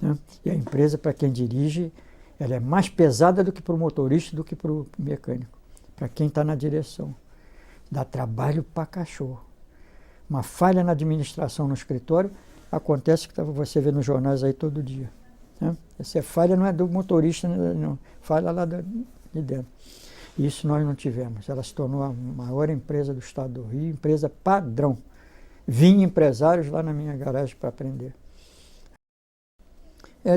né? E a empresa, para quem dirige, ela é mais pesada do que para o motorista, do que para o mecânico. Para quem está na direção. Dá trabalho para cachorro. Uma falha na administração no escritório, acontece que você vê nos jornais aí todo dia, né? Essa falha não é do motorista, não. Falha lá de dentro. Isso nós não tivemos. Ela se tornou a maior empresa do estado do Rio, empresa padrão. Vim empresários lá na minha garagem para aprender.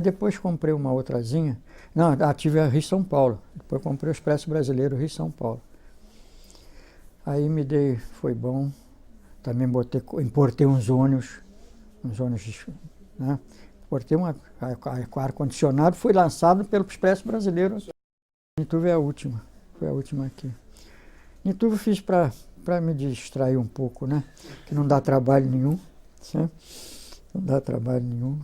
Depois comprei uma outrazinha. Não, tive a Rio-São Paulo. Depois comprei o Expresso Brasileiro Rio-São Paulo. Aí foi bom. Também importei uns ônibus, né? Importei com ar-condicionado, foi lançado pelo Expresso Brasileiro. Nituva é a última, foi a última aqui. Nituva fiz para me distrair um pouco, né? Que não dá trabalho nenhum, né? Não dá trabalho nenhum.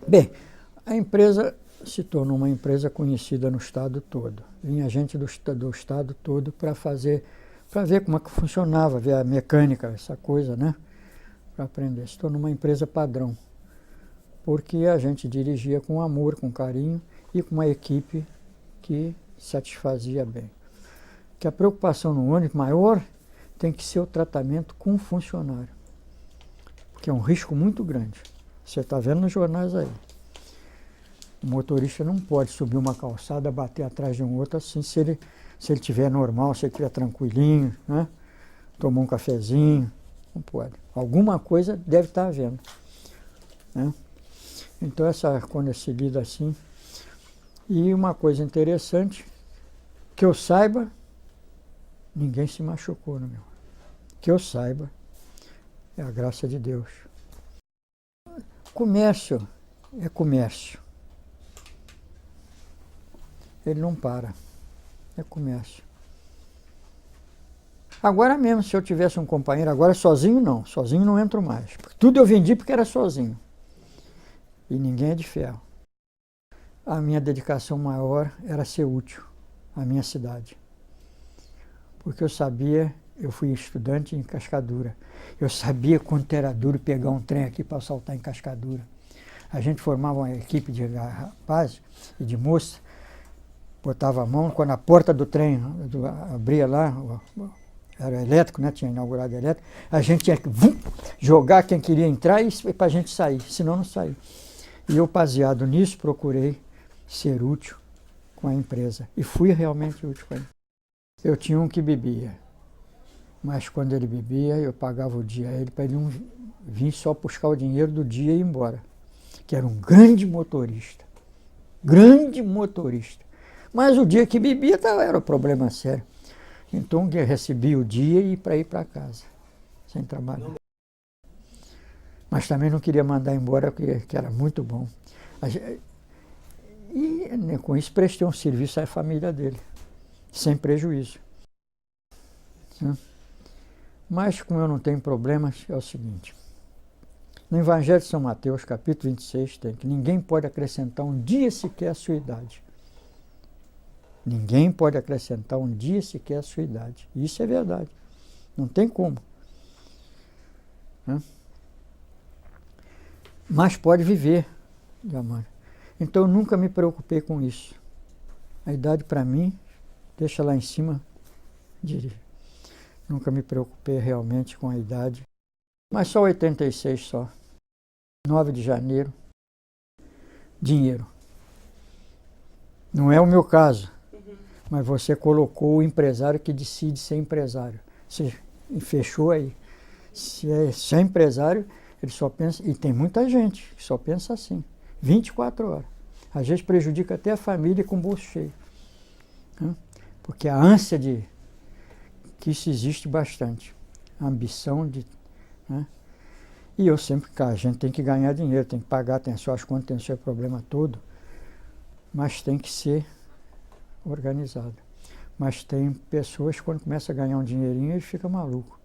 Bem, a empresa se tornou uma empresa conhecida no estado todo. Vinha gente do estado todo para ver como é que funcionava, ver a mecânica, essa coisa, né? Para aprender. Se tornou uma empresa padrão. Porque a gente dirigia com amor, com carinho e com uma equipe que satisfazia bem. Que a preocupação no ônibus maior tem que ser o tratamento com o funcionário. Que é um risco muito grande. Você está vendo nos jornais aí. O motorista não pode subir uma calçada, bater atrás de um outro assim, se ele estiver normal, se ele estiver tranquilinho, né? Tomar um cafezinho, não pode. Alguma coisa deve estar havendo, né? Então, quando é seguida assim. E uma coisa interessante, que eu saiba, ninguém se machucou no meu. Que eu saiba, é a graça de Deus. Comércio é comércio. Ele não para. É comércio. Agora mesmo, se eu tivesse um companheiro, agora sozinho não entro mais. Tudo eu vendi porque era sozinho. E ninguém é de ferro. A minha dedicação maior era ser útil à minha cidade. Porque eu fui estudante em Cascadura. Eu sabia quanto era duro pegar um trem aqui para saltar em Cascadura. A gente formava uma equipe de rapazes e de moças, botava a mão, quando a porta do trem abria lá, era elétrico, né? Tinha inaugurado elétrico, a gente tinha que jogar quem queria entrar e para a gente sair, senão não saía. E eu, baseado nisso, procurei ser útil com a empresa. E fui realmente útil com a empresa. Eu tinha um que bebia, mas quando ele bebia, eu pagava o dia a ele para ele não vir só buscar o dinheiro do dia e ir embora. Que era um grande motorista. Grande motorista. Mas o dia que bebia era um problema sério. Então eu recebia o dia e para ir para casa, sem trabalhar. Mas também não queria mandar embora, que era muito bom. E com isso prestei um serviço à família dele, sem prejuízo. Mas como eu não tenho problemas, é o seguinte. No Evangelho de São Mateus, capítulo 26, tem que ninguém pode acrescentar um dia sequer à sua idade. Ninguém pode acrescentar um dia sequer à sua idade. Isso é verdade. Não tem como. Mas pode viver de amor. Então eu nunca me preocupei com isso. A idade para mim, deixa lá em cima, nunca me preocupei realmente com a idade. Mas só 86 só. 9 de janeiro. Dinheiro. Não é o meu caso. Mas você colocou o empresário que decide ser empresário. Você fechou aí. Se é empresário, ele só pensa... E tem muita gente que só pensa assim. 24 horas. Às vezes prejudica até a família com o bolso cheio. Porque a ânsia que isso existe bastante. A ambição de... E eu sempre, a gente tem que ganhar dinheiro, tem que pagar, tem as suas contas, tem o seu problema todo. Mas tem que ser organizado. Mas tem pessoas que quando começam a ganhar um dinheirinho, eles ficam malucos.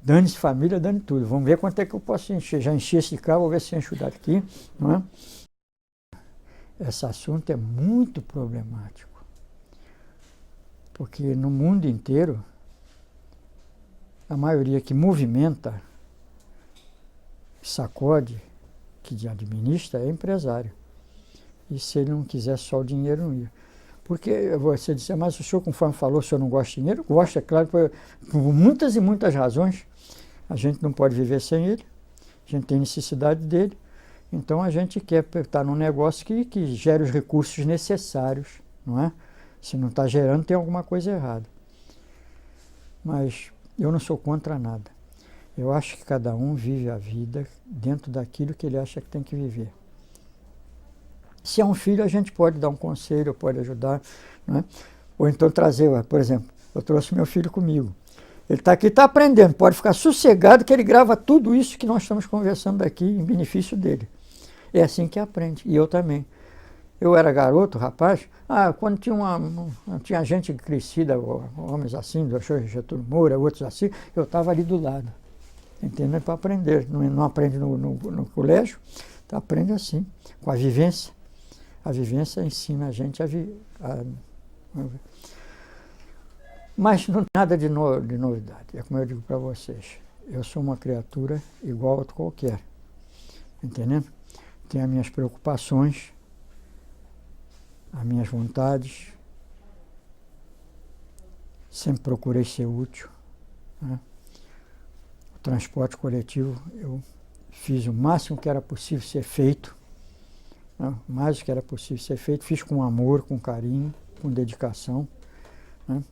Dane-se família, dane tudo. Vamos ver quanto é que eu posso encher. Já enchi esse carro, vou ver se encho daqui. Não é? Esse assunto é muito problemático. Porque no mundo inteiro, a maioria que movimenta, sacode, que administra, é empresário. E se ele não quiser só o dinheiro, não ia. Porque você disse, mas o senhor, conforme falou, o senhor não gosta de dinheiro? Gosta, é claro, por muitas e muitas razões. A gente não pode viver sem ele, a gente tem necessidade dele, então a gente quer estar num negócio que gere os recursos necessários, não é? Se não está gerando, tem alguma coisa errada. Mas eu não sou contra nada. Eu acho que cada um vive a vida dentro daquilo que ele acha que tem que viver. Se é um filho, a gente pode dar um conselho, pode ajudar, não é? Ou então trazer, por exemplo, eu trouxe meu filho comigo. Ele está aqui, está aprendendo, pode ficar sossegado que ele grava tudo isso que nós estamos conversando aqui em benefício dele. É assim que aprende, e eu também. Eu era garoto, rapaz, quando tinha gente crescida, homens assim, do Getúlio Moura, outros assim, eu estava ali do lado, entendeu? Para aprender. Não aprende no colégio, então aprende assim, com a vivência. A vivência ensina a gente a mas não nada de novidade, é como eu digo para vocês. Eu sou uma criatura igual a outro qualquer, entendendo? Tenho as minhas preocupações, as minhas vontades, sempre procurei ser útil, né? O transporte coletivo, eu fiz o máximo que era possível ser feito, né? Mais do que era possível ser feito, fiz com amor, com carinho, com dedicação, né?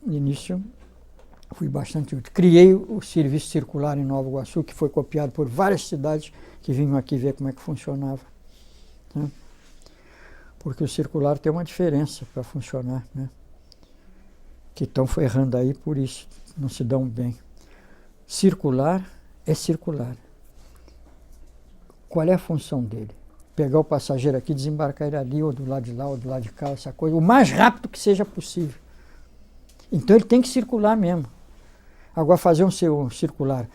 No início, fui bastante útil. Criei o serviço circular em Nova Iguaçu, que foi copiado por várias cidades que vinham aqui ver como é que funcionava, né? Porque o circular tem uma diferença para funcionar, né? Que estão errando aí por isso, não se dão bem. Circular é circular. Qual é a função dele? Pegar o passageiro aqui, desembarcar ele ali, ou do lado de lá, ou do lado de cá, essa coisa, o mais rápido que seja possível. Então ele tem que circular mesmo. Agora fazer um circular.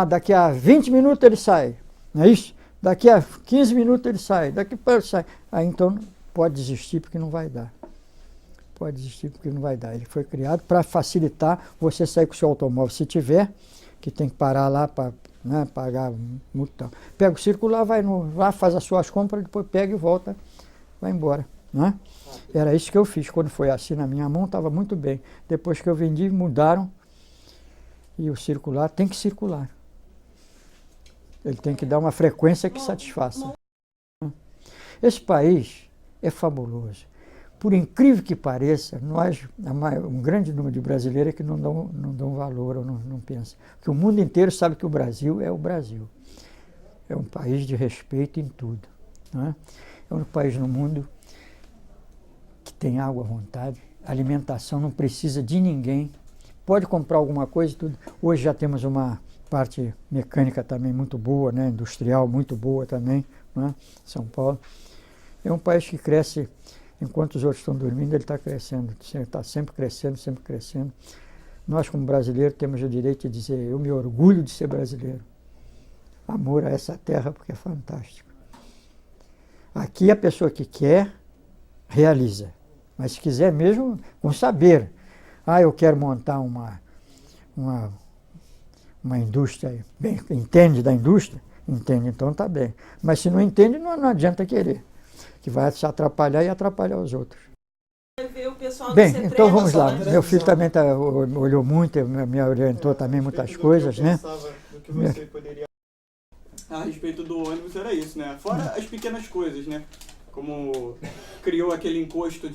Daqui a 20 minutos ele sai, não é isso? Daqui a 15 minutos ele sai, daqui a pouco ele sai. Aí então pode desistir porque não vai dar. Pode desistir porque não vai dar. Ele foi criado para facilitar você sair com o seu automóvel, se tiver, que tem que parar lá para, né, pagar multa. Pega o circular, vai lá, faz as suas compras, depois pega e volta, vai embora, não é? Era isso que eu fiz. Quando foi assim na minha mão, estava muito bem. Depois que eu vendi, mudaram. E o circular tem que circular. Ele tem que dar uma frequência que satisfaça. Esse país é fabuloso. Por incrível que pareça, um grande número de brasileiros é que não dão valor ou não pensam. Porque o mundo inteiro sabe que o Brasil é o Brasil. É um país de respeito em tudo, não é? É um país no mundo que tem água à vontade, alimentação, não precisa de ninguém, pode comprar alguma coisa e tudo. Hoje já temos uma parte mecânica também muito boa, né? Industrial muito boa também, né? São Paulo. É um país que cresce, enquanto os outros estão dormindo, ele está crescendo, está sempre crescendo, sempre crescendo. Nós, como brasileiros, temos o direito de dizer, eu me orgulho de ser brasileiro. Amor a essa terra, porque é fantástico. Aqui a pessoa que quer, realiza. Mas se quiser mesmo, com saber. Eu quero montar uma indústria, bem, entende da indústria? Entende, então está bem. Mas se não entende, não adianta querer. Que vai se atrapalhar e atrapalhar os outros. Ver o pessoal do Bem, C3, então vamos lá. né? Meu filho também olhou muito, me orientou também muitas coisas, né? Do que você poderia a respeito do ônibus era isso, né? Fora as pequenas coisas, né? Como criou aquele encosto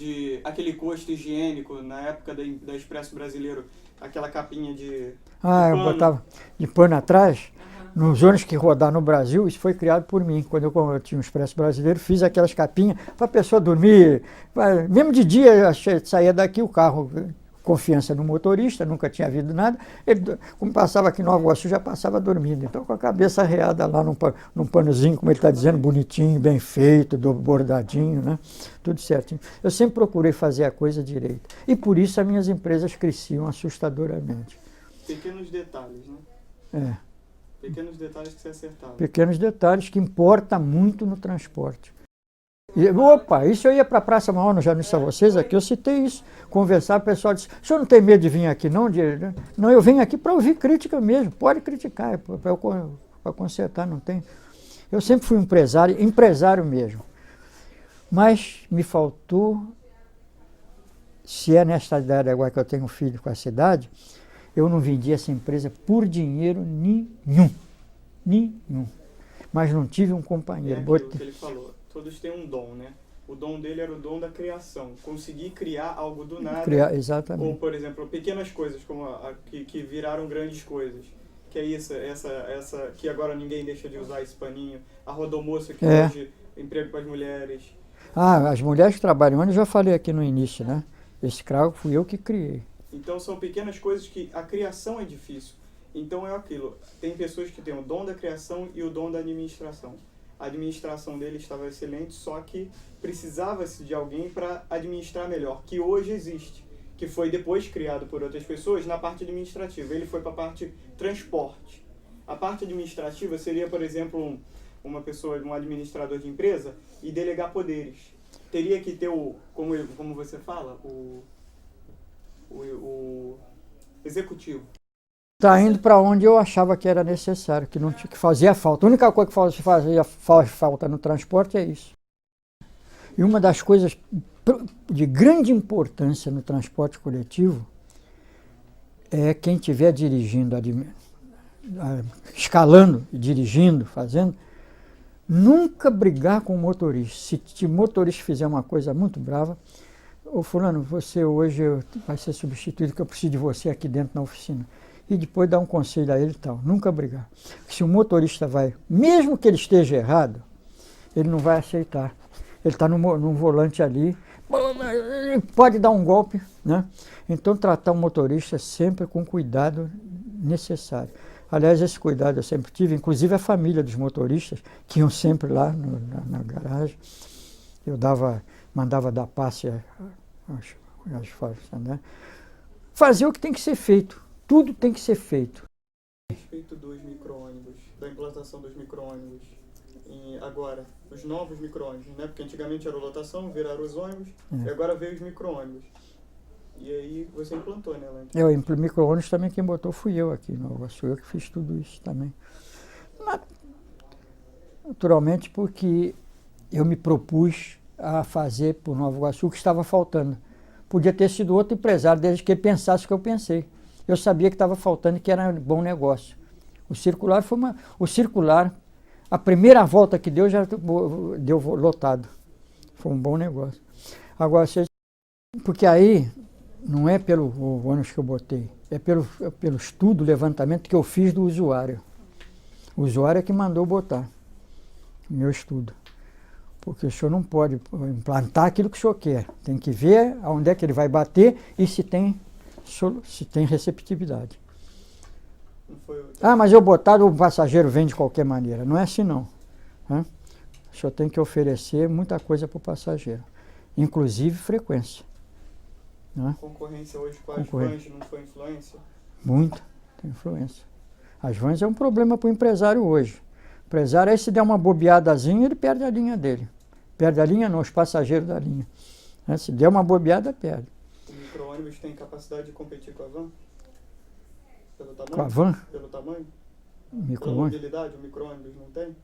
higiênico na época da Expresso Brasileiro, aquela capinha de eu botava de pano atrás. Nos ônibus que rodaram no Brasil, isso foi criado por mim. Quando eu tinha um Expresso Brasileiro, fiz aquelas capinhas para a pessoa dormir. Mesmo de dia, saía daqui o carro, confiança no motorista, nunca tinha havido nada. Ele, como passava aqui no Nova Iguaçu, já passava dormindo. Então, com a cabeça arreada lá num panozinho, como ele está dizendo, bonitinho, bem feito, bordadinho, né? Tudo certinho. Eu sempre procurei fazer a coisa direito. E por isso as minhas empresas cresciam assustadoramente. Pequenos detalhes, né? Pequenos detalhes que você acertava. Pequenos detalhes que importam muito no transporte. E, opa, isso eu ia para a Praça Maior, já disse a vocês aqui, eu citei isso. Conversar, o pessoal disse, o senhor não tem medo de vir aqui não? Não, eu venho aqui para ouvir crítica mesmo, pode criticar, para consertar, não tem. Eu sempre fui empresário mesmo. Mas me faltou, se é nesta idade agora que eu tenho um filho com a cidade, eu não vendi essa empresa por dinheiro nenhum. Nenhum. Mas não tive um companheiro. É aquilo que ele falou. Todos têm um dom, né? O dom dele era o dom da criação. Conseguir criar algo do nada. Exatamente. Ou, por exemplo, pequenas coisas como que viraram grandes coisas. Que é isso, essa que agora ninguém deixa de usar esse paninho. A rodomoça que hoje emprego para as mulheres. As mulheres que trabalham, eu já falei aqui no início, né? Esse cravo fui eu que criei. Então são pequenas coisas que a criação é difícil. Então é aquilo. Tem pessoas que têm o dom da criação e o dom da administração. A administração dele estava excelente, só que precisava-se de alguém para administrar melhor, que hoje existe, que foi depois criado por outras pessoas na parte administrativa. Ele foi para a parte transporte. A parte administrativa seria, por exemplo, um administrador de empresa e delegar poderes. Teria que ter como você fala, o executivo. Está indo para onde eu achava que era necessário, que não tinha, que fazia falta. A única coisa que faz falta no transporte é isso. E uma das coisas de grande importância no transporte coletivo é quem estiver dirigindo, escalando, dirigindo, fazendo, nunca brigar com o motorista. Se o motorista fizer uma coisa muito brava, ô fulano, você hoje vai ser substituído, que eu preciso de você aqui dentro na oficina. E depois dar um conselho a ele e tal, nunca brigar. Se o motorista vai, mesmo que ele esteja errado, ele não vai aceitar. Ele está no volante ali, pode dar um golpe, né? Então tratar o motorista sempre com o cuidado necessário. Aliás, esse cuidado eu sempre tive, inclusive a família dos motoristas, que iam sempre lá na garagem. Eu mandava dar passe às forças, né? Fazer o que tem que ser feito. Tudo tem que ser feito. A respeito dos micro-ônibus, da implantação dos micro-ônibus, agora, os novos micro-ônibus, né? Porque antigamente era lotação, viraram os ônibus, e agora veio os micro-ônibus. E aí você implantou, né, Lante? Micro-ônibus também quem botou fui eu aqui, sou eu que fiz tudo isso também. Naturalmente porque eu me propus a fazer por Nova Iguaçu o que estava faltando. Podia ter sido outro empresário, desde que ele pensasse o que eu pensei. Eu sabia que estava faltando e que era um bom negócio. O circular a primeira volta que deu, já deu lotado. Foi um bom negócio. Agora, porque aí não é pelo ônibus que eu botei, é pelo estudo, levantamento que eu fiz do usuário. O usuário é que mandou botar o meu estudo. Porque o senhor não pode implantar aquilo que o senhor quer. Tem que ver onde é que ele vai bater e se tem receptividade. Mas eu botar, o passageiro vem de qualquer maneira. Não é assim não. O senhor tem que oferecer muita coisa para o passageiro, inclusive frequência. Concorrência hoje com as vans não foi influência? Muita, tem influência. As vans é um problema para o empresário hoje. O empresário aí se der uma bobeadazinha, ele perde a linha dele. Perde a linha não, os passageiros da linha. Se der uma bobeada, perde. O micro-ônibus tem capacidade de competir com a van? Pelo tamanho? Com a van? Pelo tamanho? Pela mobilidade, o micro-ônibus não tem?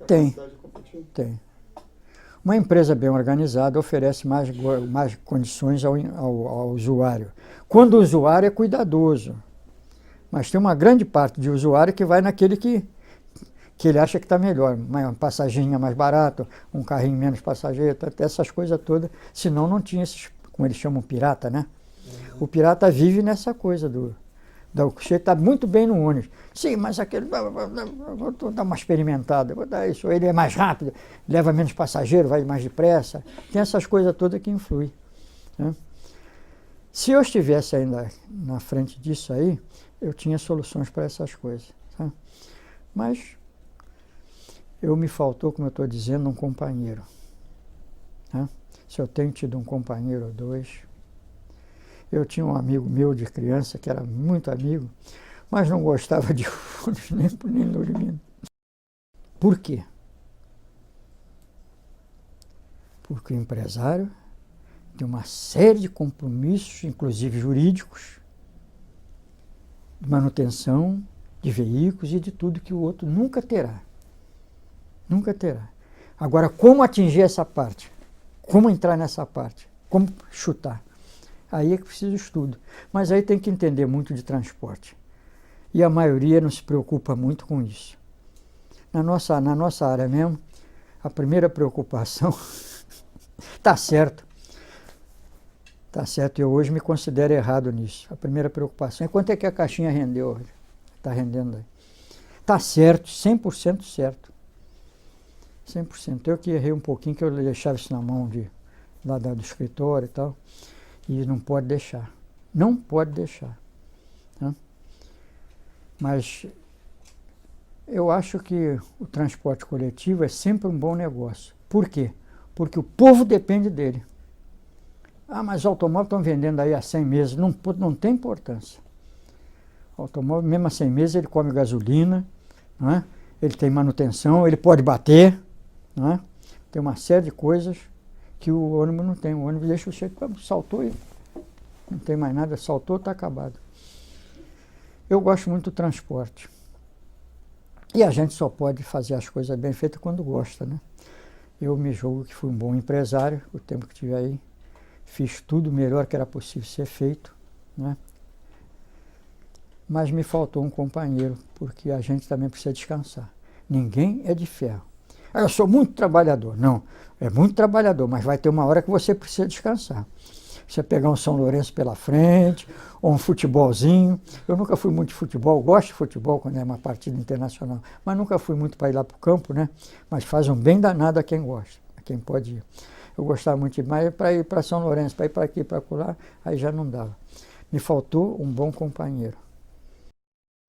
Tem. Capacidade de competir? Tem. Uma empresa bem organizada oferece mais condições ao usuário. Quando o usuário é cuidadoso. Mas tem uma grande parte de usuário que vai naquele que ele acha que está melhor. Uma passaginha mais barato, um carrinho menos passageiro, essas coisas todas. Senão não tinha esses, como eles chamam, pirata, né? O pirata vive nessa coisa você está muito bem no ônibus. Sim, mas aquele, vou dar uma experimentada, vou dar isso. Ele é mais rápido, leva menos passageiro, vai mais depressa. Tem essas coisas todas que influem. Né? Se eu estivesse ainda na frente disso aí, eu tinha soluções para essas coisas. Tá? Mas me faltou, como eu estou dizendo, um companheiro. Tá? Se eu tenho tido um companheiro ou dois, Eu tinha um amigo meu de criança, que era muito amigo, mas não gostava de ônibus nem dormindo. Por quê? Porque o empresário tem uma série de compromissos, inclusive jurídicos, de manutenção de veículos e de tudo que o outro nunca terá. Nunca terá. Agora, como atingir essa parte? Como entrar nessa parte? Como chutar? Aí é que precisa de estudo. Mas aí tem que entender muito de transporte. E a maioria não se preocupa muito com isso. Na nossa área mesmo, a primeira preocupação está certo. Está certo, eu hoje me considero errado nisso. A primeira preocupação é quanto é que a caixinha rendeu hoje. Está rendendo aí. Está certo, 100% certo. 100%. Eu que errei um pouquinho, que eu deixava isso na mão lá do escritório e tal. E não pode deixar. Não pode deixar. Né? Mas eu acho que o transporte coletivo é sempre um bom negócio. Por quê? Porque o povo depende dele. Ah, mas o automóvel estão vendendo aí há 100 meses. Não tem importância. O automóvel, mesmo há 100 meses, ele come gasolina, não é? Ele tem manutenção, ele pode bater. Não é? Tem uma série de coisas que o ônibus não tem. O ônibus deixa o cheiro, saltou e não tem mais nada, saltou, está acabado. Eu gosto muito do transporte. E a gente só pode fazer as coisas bem feitas quando gosta, né? Eu me julgo que fui um bom empresário, o tempo que tive aí. Fiz tudo o melhor que era possível ser feito, né? Mas me faltou um companheiro, porque a gente também precisa descansar. Ninguém é de ferro. Ah, eu sou muito trabalhador. Não, é muito trabalhador, mas vai ter uma hora que você precisa descansar. Você pegar um São Lourenço pela frente, ou um futebolzinho. Eu nunca fui muito de futebol, gosto de futebol quando é uma partida internacional, mas nunca fui muito para ir lá para o campo, né? Mas faz um bem danado a quem gosta, a quem pode ir. Eu gostava muito de ir, mas para ir para São Lourenço, para ir para aqui, para lá, aí já não dava. Me faltou um bom companheiro.